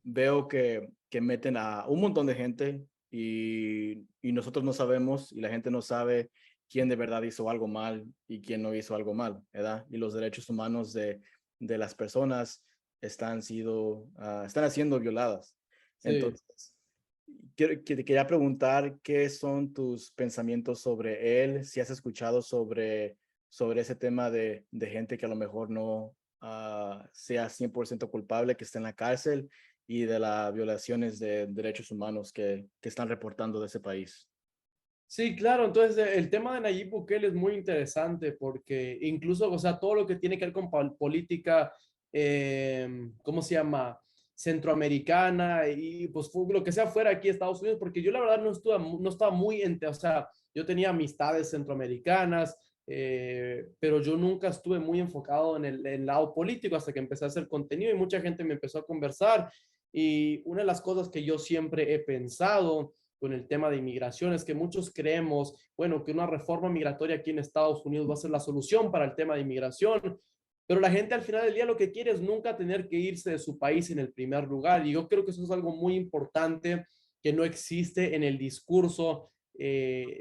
veo que meten a un montón de gente y nosotros no sabemos, y la gente no sabe, quién de verdad hizo algo mal y quién no hizo algo mal, ¿verdad? Y los derechos humanos de las personas están siendo violadas. Sí. Entonces, te quería preguntar qué son tus pensamientos sobre él, si has escuchado sobre ese tema de gente que a lo mejor no sea 100% culpable, que está en la cárcel y de las violaciones de derechos humanos que están reportando de ese país. Sí, claro, entonces el tema de Nayib Bukele es muy interesante porque incluso, o sea, todo lo que tiene que ver con política, ¿cómo se llama? Centroamericana y pues lo que sea fuera aquí Estados Unidos, porque yo la verdad no estaba muy, o sea, yo tenía amistades centroamericanas, pero yo nunca estuve muy enfocado en el lado político hasta que empecé a hacer contenido y mucha gente me empezó a conversar y una de las cosas que yo siempre he pensado con el tema de inmigración es que muchos creemos, bueno, que una reforma migratoria aquí en Estados Unidos va a ser la solución para el tema de inmigración, pero la gente al final del día lo que quiere es nunca tener que irse de su país en el primer lugar. Y yo creo que eso es algo muy importante que no existe en el discurso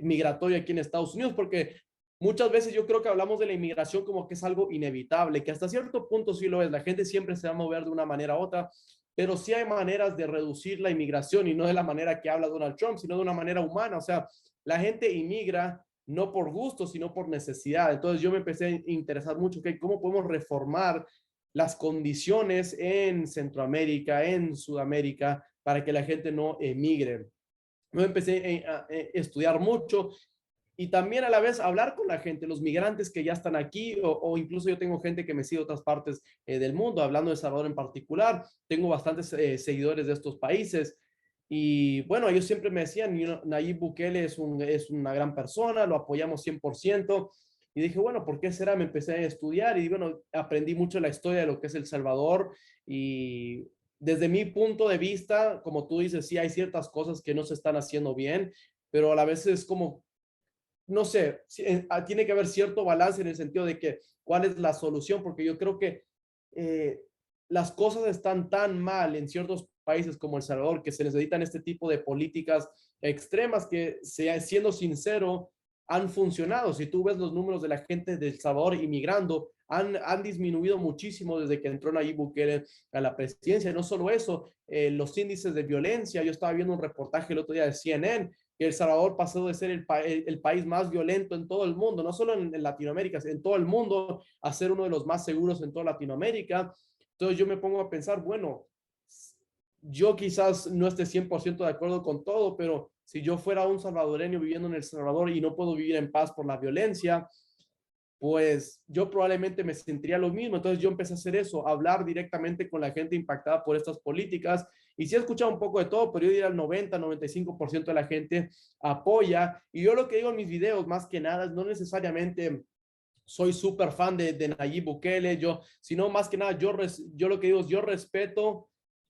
migratorio aquí en Estados Unidos, porque muchas veces yo creo que hablamos de la inmigración como que es algo inevitable, que hasta cierto punto sí lo es. La gente siempre se va a mover de una manera u otra, pero sí hay maneras de reducir la inmigración y no de la manera que habla Donald Trump, sino de una manera humana. O sea, la gente inmigra no por gusto, sino por necesidad. Entonces yo me empecé a interesar mucho, ¿okay? ¿Cómo podemos reformar las condiciones en Centroamérica, en Sudamérica, para que la gente no emigre? Yo empecé a estudiar mucho y también a la vez hablar con la gente, los migrantes que ya están aquí, o incluso yo tengo gente que me sigue de otras partes del mundo, hablando de El Salvador en particular, tengo bastantes seguidores de estos países. Y bueno, ellos siempre me decían, Nayib Bukele es una gran persona, lo apoyamos 100%. Y dije, bueno, ¿por qué será? Me empecé a estudiar y bueno, aprendí mucho la historia de lo que es El Salvador. Y desde mi punto de vista, como tú dices, sí hay ciertas cosas que no se están haciendo bien, pero a la vez es como no sé, tiene que haber cierto balance en el sentido de que cuál es la solución, porque yo creo que eh, las cosas están tan mal en ciertos países como El Salvador que se necesitan este tipo de políticas extremas que, siendo sincero, han funcionado. Si tú ves los números de la gente de El Salvador inmigrando, han disminuido muchísimo desde que entró Nayib Bukele a la presidencia. No solo eso, los índices de violencia. Yo estaba viendo un reportaje el otro día de CNN que El Salvador pasó de ser el país más violento en todo el mundo, no solo en Latinoamérica, en todo el mundo, a ser uno de los más seguros en toda Latinoamérica. Entonces yo me pongo a pensar, bueno, yo quizás no esté 100% de acuerdo con todo, pero si yo fuera un salvadoreño viviendo en El Salvador y no puedo vivir en paz por la violencia, pues yo probablemente me sentiría lo mismo. Entonces yo empecé a hacer eso, a hablar directamente con la gente impactada por estas políticas. Y sí he escuchado un poco de todo, pero yo diría el 90-95% de la gente apoya. Y yo lo que digo en mis videos, más que nada, es no necesariamente soy súper fan de Nayib Bukele, sino más que nada, yo lo que digo es, yo respeto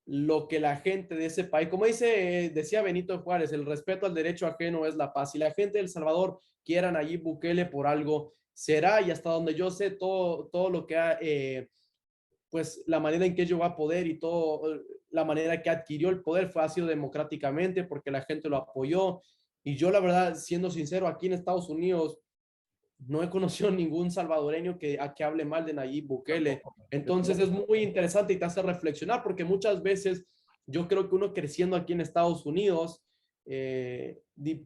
lo que la gente de ese país, como decía Benito Juárez, el respeto al derecho ajeno es la paz. Si la gente de El Salvador quiera a Nayib Bukele por algo, será, y hasta donde yo sé, todo lo que ha, pues la manera en que llegó a poder y todo, la manera que adquirió el poder ha sido democráticamente porque la gente lo apoyó. Y yo, la verdad, siendo sincero, aquí en Estados Unidos, no he conocido ningún salvadoreño que hable mal de Nayib Bukele. Tampoco. Yo Entonces es tampoco. muy interesante y te hace reflexionar porque muchas veces yo creo que uno creciendo aquí en Estados Unidos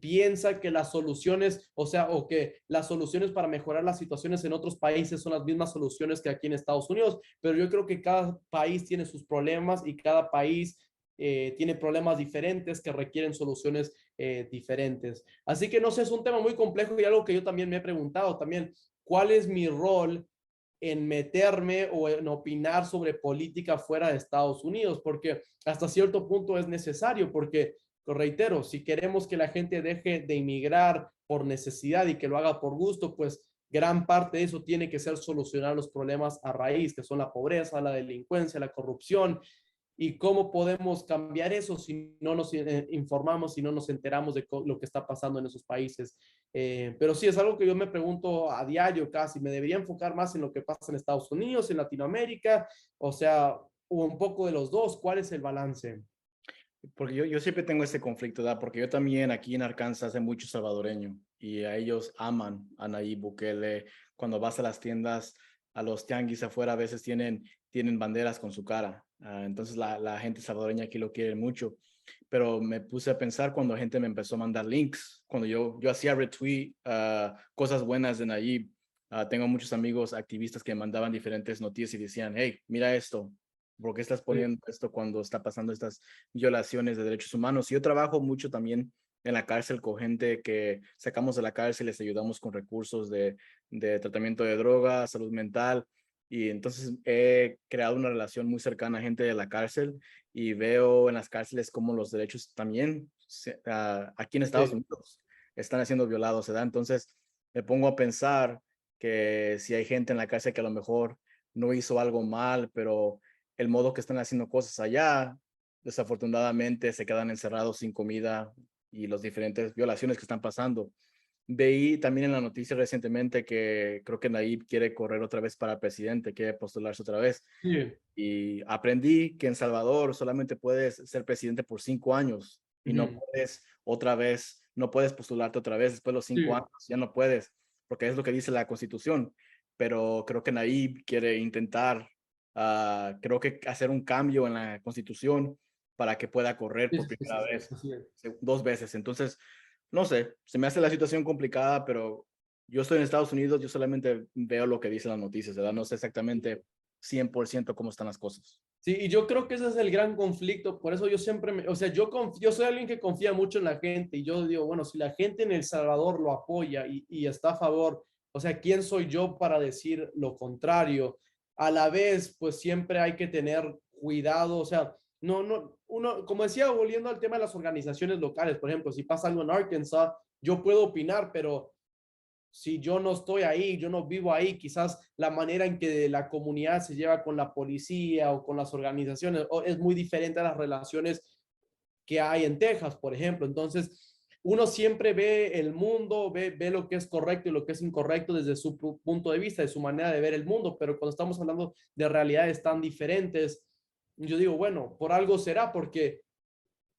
piensa que las soluciones, o sea, o que las soluciones para mejorar las situaciones en otros países son las mismas soluciones que aquí en Estados Unidos, pero yo creo que cada país tiene sus problemas y cada país tiene problemas diferentes que requieren soluciones diferentes. Así que no sé, es un tema muy complejo y algo que yo también me he preguntado también, ¿cuál es mi rol en meterme o en opinar sobre política fuera de Estados Unidos? Porque hasta cierto punto es necesario, porque, lo reitero, si queremos que la gente deje de inmigrar por necesidad y que lo haga por gusto, pues gran parte de eso tiene que ser solucionar los problemas a raíz, que son la pobreza, la delincuencia, la corrupción, y cómo podemos cambiar eso si no nos informamos, si no nos enteramos de lo que está pasando en esos países. Pero sí, es algo que yo me pregunto a diario casi, ¿me debería enfocar más en lo que pasa en Estados Unidos, en Latinoamérica? O sea, o un poco de los dos, ¿cuál es el balance? Porque yo siempre tengo ese conflicto, ¿verdad? Porque yo también aquí en Arkansas hay mucho salvadoreño y a ellos aman a Nayib Bukele. Cuando vas a las tiendas, a los tianguis afuera, a veces tienen banderas con su cara. Entonces la gente salvadoreña aquí lo quiere mucho. Pero me puse a pensar cuando la gente me empezó a mandar links, cuando yo hacía retweet cosas buenas de Nayib. Tengo muchos amigos activistas que me mandaban diferentes noticias y decían, hey, mira esto, ¿por qué estás Sí, poniendo esto cuando está pasando estas violaciones de derechos humanos? Y yo trabajo mucho también en la cárcel con gente que sacamos de la cárcel, les ayudamos con recursos de tratamiento de drogas, salud mental. Y entonces he creado una relación muy cercana a gente de la cárcel y veo en las cárceles cómo los derechos también aquí en Estados sí, Unidos están siendo violados, ¿verdad? Entonces me pongo a pensar que si hay gente en la cárcel que a lo mejor no hizo algo mal, pero el modo que están haciendo cosas allá, desafortunadamente se quedan encerrados sin comida y las diferentes violaciones que están pasando. Veí también en la noticia recientemente que creo que Nayib quiere correr otra vez para presidente, quiere postularse otra vez. sí. Y aprendí que en Salvador solamente puedes ser presidente por 5 años y no Ujú, puedes otra vez, no puedes postularte otra vez después de los cinco sí, años, ya no puedes, porque es lo que dice la Constitución. Pero creo que Nayib quiere intentar, creo que hacer un cambio en la Constitución para que pueda correr sí, por sí, sí, primera sí, vez, así es. 2 veces. Entonces, no sé, se me hace la situación complicada, pero yo estoy en Estados Unidos, yo solamente veo lo que dicen las noticias, ¿verdad? No sé exactamente 100% cómo están las cosas. Sí, y yo creo que ese es el gran conflicto, por eso yo siempre, o sea, yo soy alguien que confía mucho en la gente y yo digo, bueno, si la gente en El Salvador lo apoya y está a favor, o sea, ¿quién soy yo para decir lo contrario? A la vez, pues siempre hay que tener cuidado, o sea, uno, como decía, volviendo al tema de las organizaciones locales, por ejemplo, si pasa algo en Arkansas, yo puedo opinar, pero si yo no estoy ahí, yo no vivo ahí, quizás la manera en que la comunidad se lleva con la policía o con las organizaciones es muy diferente a las relaciones que hay en Texas, por ejemplo. Entonces, uno siempre ve el mundo, ve lo que es correcto y lo que es incorrecto desde su punto de vista, de su manera de ver el mundo, pero cuando estamos hablando de realidades tan diferentes, yo digo, bueno, por algo será, porque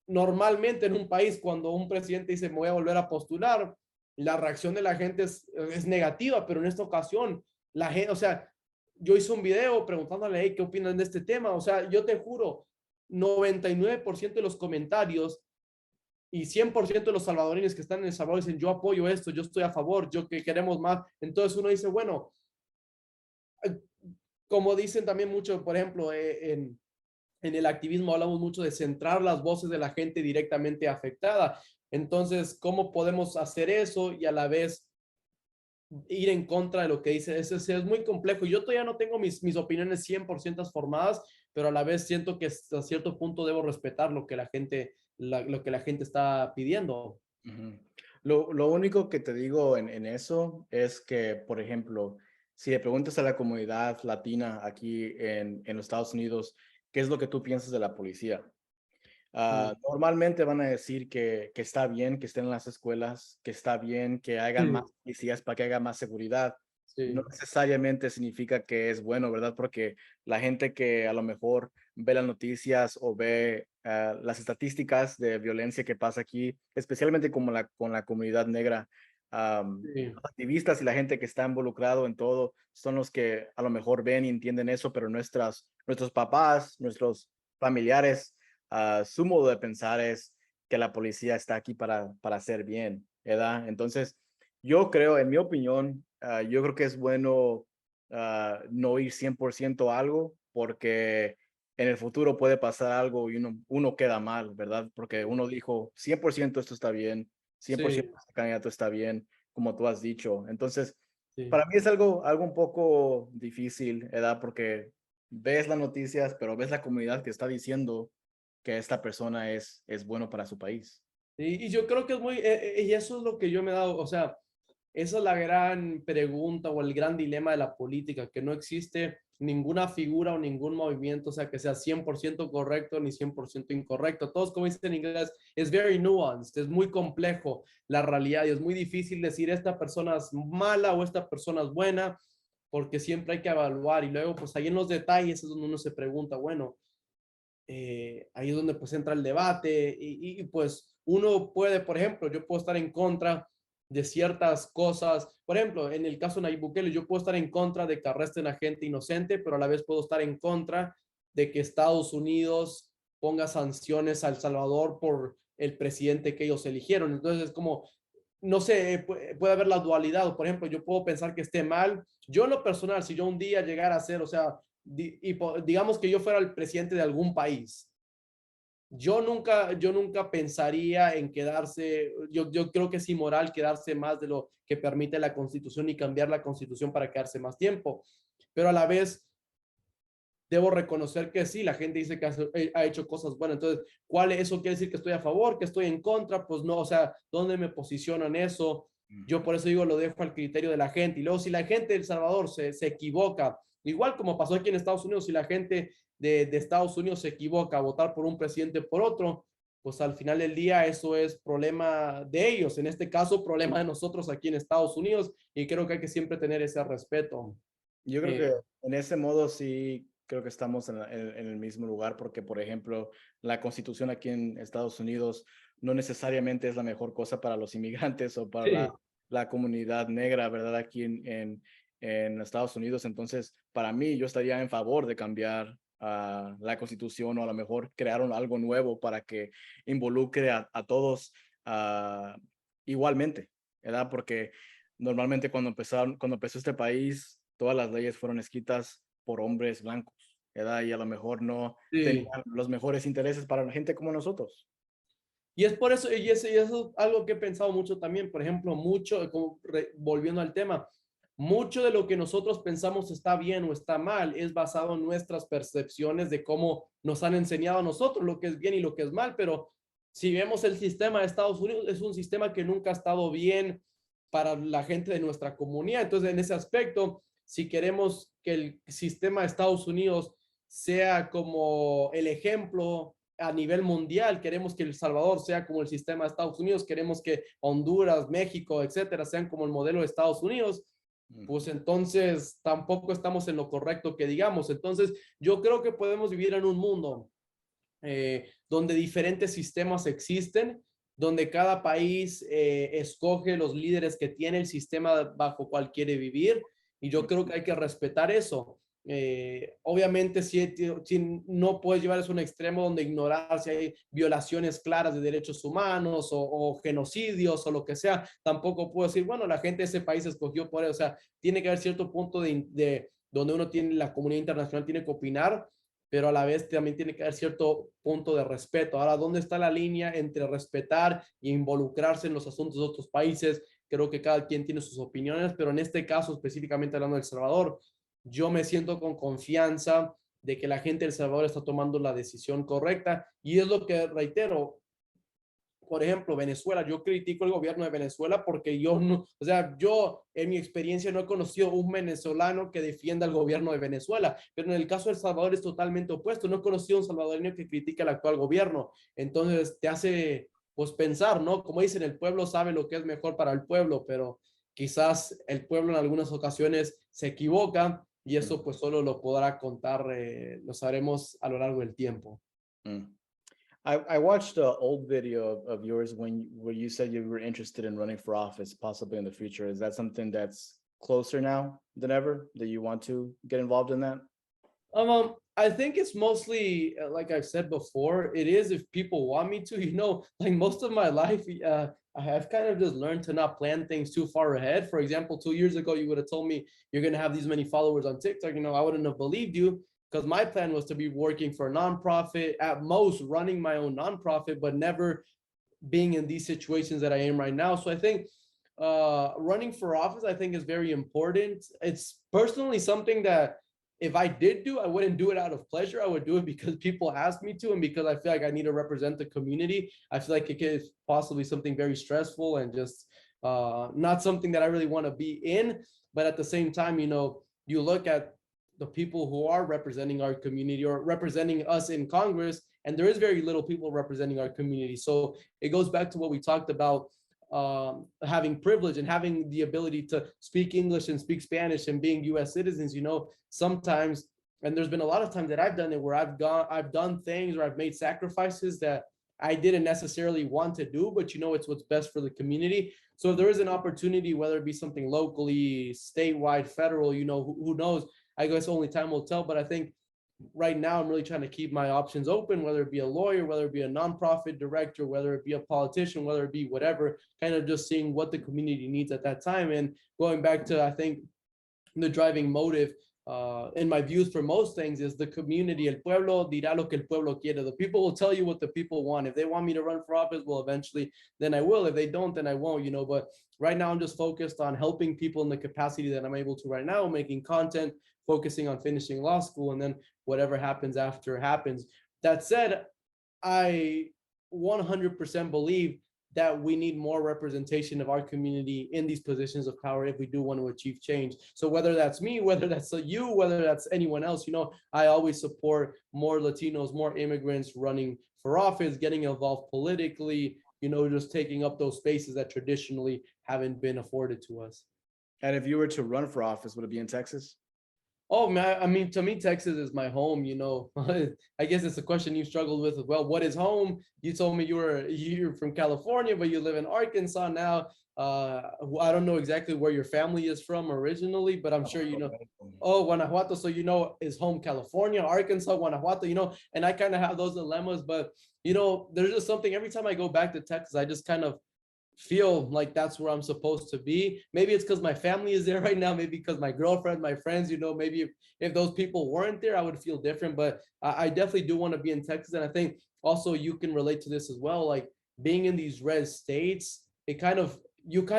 normalmente en un país cuando un presidente dice me voy a volver a postular, la reacción de la gente es negativa, pero en esta ocasión la gente, o sea, yo hice un video preguntándole, hey, ¿qué opinan de este tema? O sea, yo te juro, 99% de los comentarios y 100% de los salvadoreños que están en El Salvador dicen, yo apoyo esto, yo estoy a favor, yo que queremos más. Entonces uno dice, bueno, como dicen también mucho, por ejemplo, en el activismo hablamos mucho de centrar las voces de la gente directamente afectada. Entonces, ¿cómo podemos hacer eso y a la vez ir en contra de lo que dice? Es muy complejo. Yo todavía no tengo mis opiniones 100% formadas, pero a la vez siento que hasta cierto punto debo respetar lo que la gente, lo que la gente está pidiendo. Ujú. Lo único que te digo en eso es que, por ejemplo, si le preguntas a la comunidad latina aquí en los Estados Unidos, ¿qué es lo que tú piensas de la policía? Mm, Normalmente van a decir que está bien que estén en las escuelas, que está bien que hagan más sí, policías para que haya más seguridad. No sí, necesariamente significa que es bueno, ¿verdad? Porque la gente que a lo mejor ve las noticias o ve las estadísticas de violencia que pasa aquí, especialmente como con la comunidad negra, sí, los activistas y la gente que está involucrado en todo son los que a lo mejor ven y entienden eso, pero nuestros papás, nuestros familiares, su modo de pensar es que la policía está aquí para hacer bien, ¿verdad? Entonces, yo creo, en mi opinión, yo creo que es bueno no ir 100% a algo porque en el futuro puede pasar algo y uno queda mal, ¿verdad? Porque uno dijo 100% esto está bien, sí, 100% este candidato está bien, como tú has dicho. Entonces, sí. para mí es algo un poco difícil, ¿verdad? Porque ves las noticias, pero ves la comunidad que está diciendo que esta persona es bueno para su país. Y yo creo que es muy, y eso es lo que yo me he dado, o sea, esa es la gran pregunta o el gran dilema de la política, que no existe ninguna figura o ningún movimiento, o sea, que sea 100% correcto ni 100% incorrecto. Todos, como dicen en inglés, es very nuanced, es muy complejo la realidad y es muy difícil decir esta persona es mala o esta persona es buena, porque siempre hay que evaluar y luego, pues ahí en los detalles es donde uno se pregunta, bueno, ahí es donde pues entra el debate y pues uno puede, por ejemplo, yo puedo estar en contra de ciertas cosas. Por ejemplo, en el caso de Nayib Bukele, yo puedo estar en contra de que arresten a gente inocente, pero a la vez puedo estar en contra de que Estados Unidos ponga sanciones a El Salvador por el presidente que ellos eligieron. Entonces, es como, no sé, puede haber la dualidad. Por ejemplo, yo puedo pensar que esté mal. Yo en lo personal, si yo un día llegara a ser, o sea, digamos que yo fuera el presidente de algún país, yo nunca pensaría en quedarse, yo creo que es inmoral quedarse más de lo que permite la Constitución y cambiar la Constitución para quedarse más tiempo, pero a la vez debo reconocer que sí, la gente dice que ha hecho cosas buenas. Entonces, ¿eso quiere decir que estoy a favor, que estoy en contra? Pues no, o sea, ¿dónde me posiciono en eso? Yo por eso digo, lo dejo al criterio de la gente. Y luego, si la gente de El Salvador se equivoca, igual como pasó aquí en Estados Unidos, si la gente de Estados Unidos se equivoca a votar por un presidente por otro, pues al final del día eso es problema de ellos. En este caso, problema de nosotros aquí en Estados Unidos. Y creo que hay que siempre tener ese respeto. Yo creo Eh, que en ese modo sí creo que estamos en el mismo lugar porque, por ejemplo, la constitución aquí en Estados Unidos no necesariamente es la mejor cosa para los inmigrantes o para sí, la comunidad negra, ¿verdad? Aquí en Estados Unidos. Entonces, para mí, yo estaría en favor de cambiar la constitución o a lo mejor crear algo nuevo para que involucre a todos igualmente, ¿verdad? Porque normalmente cuando empezó este país, todas las leyes fueron escritas por hombres blancos, ¿verdad? Y a lo mejor no sí. tenían los mejores intereses para la gente como nosotros. Y es por eso, y eso es algo que he pensado mucho también, por ejemplo, mucho, como volviendo al tema, mucho de lo que nosotros pensamos está bien o está mal es basado en nuestras percepciones de cómo nos han enseñado a nosotros lo que es bien y lo que es mal, pero si vemos el sistema de Estados Unidos, es un sistema que nunca ha estado bien para la gente de nuestra comunidad. Entonces, en ese aspecto, si queremos que el sistema de Estados Unidos sea como el ejemplo a nivel mundial, queremos que El Salvador sea como el sistema de Estados Unidos, queremos que Honduras, México, etcétera, sean como el modelo de Estados Unidos, pues entonces tampoco estamos en lo correcto que digamos. Entonces, yo creo que podemos vivir en un mundo donde diferentes sistemas existen, donde cada país escoge los líderes que tiene el sistema bajo cual quiere vivir, y yo creo que hay que respetar eso. Obviamente, si no puedes llevar eso a un extremo donde ignorar si hay violaciones claras de derechos humanos o genocidios o lo que sea, tampoco puedo decir, bueno, la gente de ese país escogió por eso. O sea, tiene que haber cierto punto de donde uno tiene, la comunidad internacional tiene que opinar, pero a la vez también tiene que haber cierto punto de respeto. Ahora, ¿dónde está la línea entre respetar e involucrarse en los asuntos de otros países? Creo que cada quien tiene sus opiniones, pero en este caso, específicamente hablando de El Salvador, yo me siento con confianza de que la gente de El Salvador está tomando la decisión correcta, y es lo que reitero. Por ejemplo, Venezuela, yo critico el gobierno de Venezuela porque yo no, o sea, yo en mi experiencia no he conocido un venezolano que defienda el gobierno de Venezuela, pero en el caso de El Salvador es totalmente opuesto. No he conocido un salvadoreño que critique al actual gobierno. Entonces te hace, pues, pensar, ¿no? Como dicen, el pueblo sabe lo que es mejor para el pueblo, pero quizás el pueblo en algunas ocasiones se equivoca, y eso pues solo lo podrá contar, lo sabremos a lo largo del tiempo. Mm. I watched an old video of yours where you said you were interested in running for office, possibly in the future. Is that something that's closer now than ever, that you want to get involved in that? I think it's mostly, like I've said before, it is if people want me to. Like most of my life, I have kind of just learned to not plan things too far ahead. For example, 2 years ago, you would have told me you're going to have these many followers on TikTok. I wouldn't have believed you, because my plan was to be working for a nonprofit, at most running my own nonprofit, but never being in these situations that I am right now. So I think running for office, I think, is very important. It's personally something that if I did do, I wouldn't do it out of pleasure. I would do it because people asked me to, and because I feel like I need to represent the community. I feel like it is possibly something very stressful and just not something that I really want to be in. But at the same time, you look at the people who are representing our community or representing us in Congress, and there is very little people representing our community. So it goes back to what we talked about, having privilege and having the ability to speak English and speak Spanish and being U.S. citizens. Sometimes, and there's been a lot of times that I've done it where I've done things or I've made sacrifices that I didn't necessarily want to do, but it's what's best for the community. So if there is an opportunity, whether it be something locally, statewide, federal, who knows? I guess only time will tell. But I think right now I'm really trying to keep my options open, whether it be a lawyer, whether it be a nonprofit director, whether it be a politician, whether it be whatever, kind of just seeing what the community needs at that time. And going back to, I think, the driving motive in my views for most things is the community. El pueblo dirá lo que el pueblo quiere. The people will tell you what the people want. If they want me to run for office, well, eventually, then I will. If they don't, then I won't, But right now, I'm just focused on helping people in the capacity that I'm able to right now, making content, focusing on finishing law school, and then whatever happens after happens. That said, I 100% believe that we need more representation of our community in these positions of power if we do want to achieve change. So whether that's me, whether that's you, whether that's anyone else, I always support more Latinos, more immigrants running for office, getting involved politically, just taking up those spaces that traditionally haven't been afforded to us. And if you were to run for office, would it be in Texas? Oh man, I mean, to me, Texas is my home. I guess it's a question you struggled with as well. What is home? You told me you're from California, but you live in Arkansas now. I don't know exactly where your family is from originally, but I'm sure you know. Oh, Guanajuato. So is home California, Arkansas, Guanajuato. And I kind of have those dilemmas, but there's just something. Every time I go back to Texas, I just kind of feel like that's where I'm supposed to be. Maybe it's because my family is there right now, maybe because my girlfriend, my friends, maybe if those people weren't there, I would feel different. But I definitely do want to be in Texas. And I think also you can relate to this as well. Like being in these red states, you kind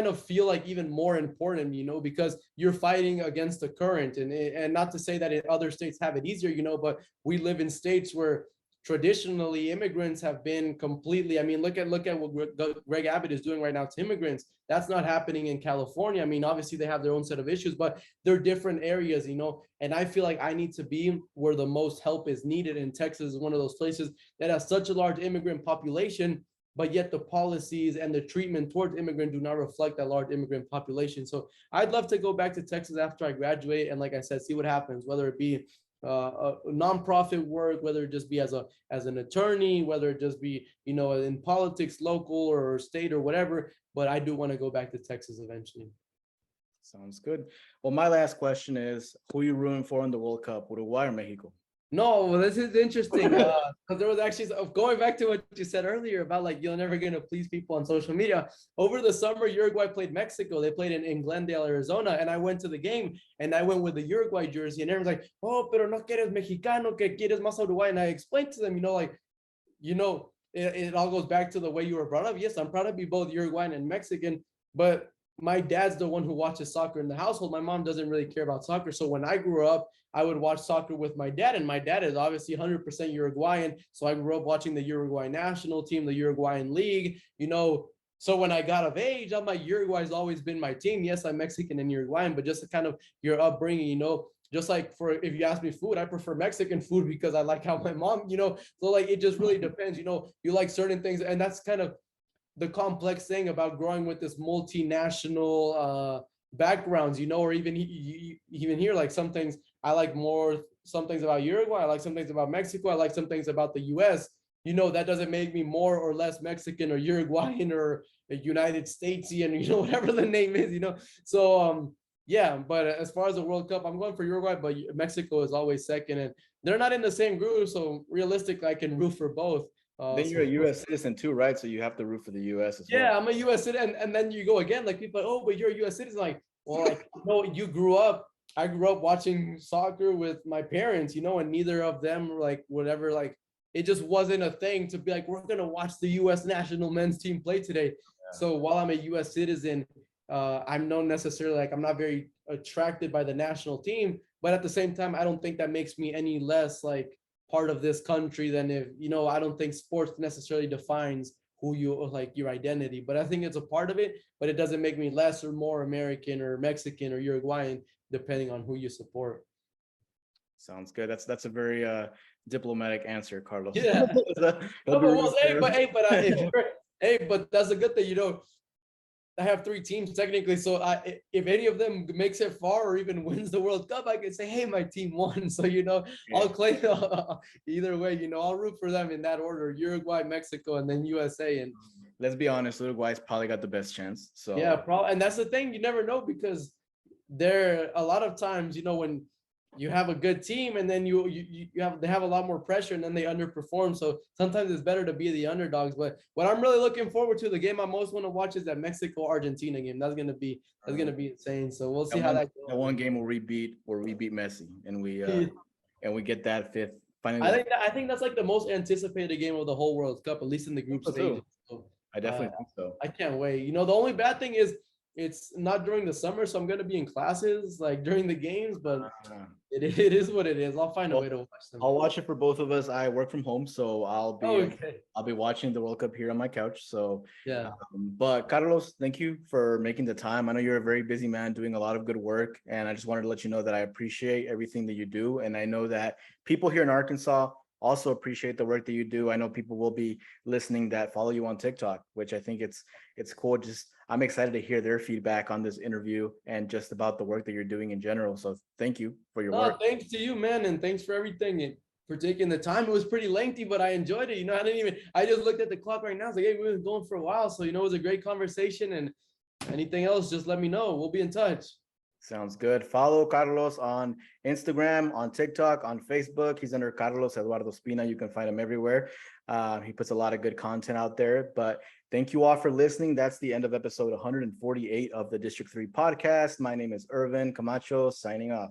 of feel like even more important, because you're fighting against the current. And not to say that other states have it easier, but we live in states where traditionally immigrants have been completely, I mean, look at what Greg Abbott is doing right now to immigrants. That's not happening in California. I mean, obviously they have their own set of issues, but they're different areas, and I feel like I need to be where the most help is needed. And Texas is one of those places that has such a large immigrant population, but yet the policies and the treatment towards immigrants do not reflect that large immigrant population. So I'd love to go back to Texas after I graduate. And like I said, see what happens, whether it be nonprofit work, whether it just be as an attorney, whether it just be in politics, local or state or whatever. But I do want to go back to Texas eventually. Sounds good. Well, my last question is, who are you rooting for in the World Cup, Uruguay or Mexico? No, well, this is interesting because there was actually, going back to what you said earlier about like you're never going to please people on social media. Over the summer, Uruguay played Mexico. They played in Glendale, Arizona, and I went to the game and I went with the Uruguay jersey, and everyone's like, "Oh, pero no quieres mexicano, que quieres más Uruguay." And I explained to them, it all goes back to the way you were brought up. Yes, I'm proud to be both Uruguayan and Mexican, but my dad's the one who watches soccer in the household. My mom doesn't really care about soccer. So when I grew up, I would watch soccer with my dad, and my dad is obviously 100% Uruguayan. So I grew up watching the Uruguay national team, the Uruguayan league, So when I got of age, I'm like, Uruguay's always been my team. Yes, I'm Mexican and Uruguayan, but just kind of your upbringing, just like if you ask me food, I prefer Mexican food because I like how my mom, so like, it just really depends, you like certain things. And that's kind of the complex thing about growing with this multinational backgrounds, or even here, like some things I like more, some things about Uruguay, I like some things about Mexico, I like some things about the US. That doesn't make me more or less Mexican or Uruguayan or United Statesian, whatever the name is, So yeah, but as far as the World Cup, I'm going for Uruguay, but Mexico is always second, and they're not in the same group, so realistically, I can root for both. Then you're a U.S. citizen too, right? So you have to root for the U.S. as well. Yeah, I'm a U.S. citizen, and then you go again, like people, oh, but you're a U.S. citizen. Like, well, like, you grew up. I grew up watching soccer with my parents, and neither of them like whatever, like it just wasn't a thing to be like, we're gonna watch the U.S. national men's team play today. Yeah. So while I'm a U.S. citizen, I'm not necessarily like I'm not very attracted by the national team, but at the same time, I don't think that makes me any less like part of this country than if I don't think sports necessarily defines who you like your identity, but I think it's a part of it, but it doesn't make me less or more American or Mexican or Uruguayan depending on who you support. Sounds good. That's a very diplomatic answer, Carlos. Yeah. But that's a good thing, I have 3 teams technically, so if any of them makes it far or even wins the World Cup, I can say, hey, my team won. So I'll claim either way. I'll root for them in that order: Uruguay, Mexico, and then USA. And let's be honest, Uruguay's probably got the best chance. So Yeah, probably. And that's the thing, you never know because there a lot of times, when you have a good team and then they have a lot more pressure and then they underperform. So sometimes it's better to be the underdogs. But what I'm really looking forward to, the game I most want to watch is that Mexico-Argentina game. That's gonna be insane. So we'll see how that goes. That one game where we beat Messi and we get that fifth finally. I think that's like the most anticipated game of the whole World Cup, at least in the group stage. So, I definitely think so. I can't wait. The only bad thing is it's not during the summer, so I'm gonna be in classes like during the games, but it is what it is. I'll find a way to watch them. I'll watch it for both of us. I work from home, so I'll be watching the World Cup here on my couch. So yeah. But Carlos, thank you for making the time. I know you're a very busy man doing a lot of good work, and I just wanted to let you know that I appreciate everything that you do, and I know that people here in Arkansas also appreciate the work that you do. I know people will be listening that follow you on TikTok, which I think it's cool. Just I'm excited to hear their feedback on this interview and just about the work that you're doing in general. So thank you for your work. Thanks to you, man, and thanks for everything and for taking the time. It was pretty lengthy, but I enjoyed it. I just looked at the clock right now. It's like, hey, we've been going for a while. So, it was a great conversation, and anything else, just let me know. We'll be in touch. Sounds good. Follow Carlos on Instagram, on TikTok, on Facebook. He's under Carlos Eduardo Spina. You can find him everywhere. He puts a lot of good content out there. But thank you all for listening. That's the end of episode 148 of the District 3 podcast. My name is Irvin Camacho, signing off.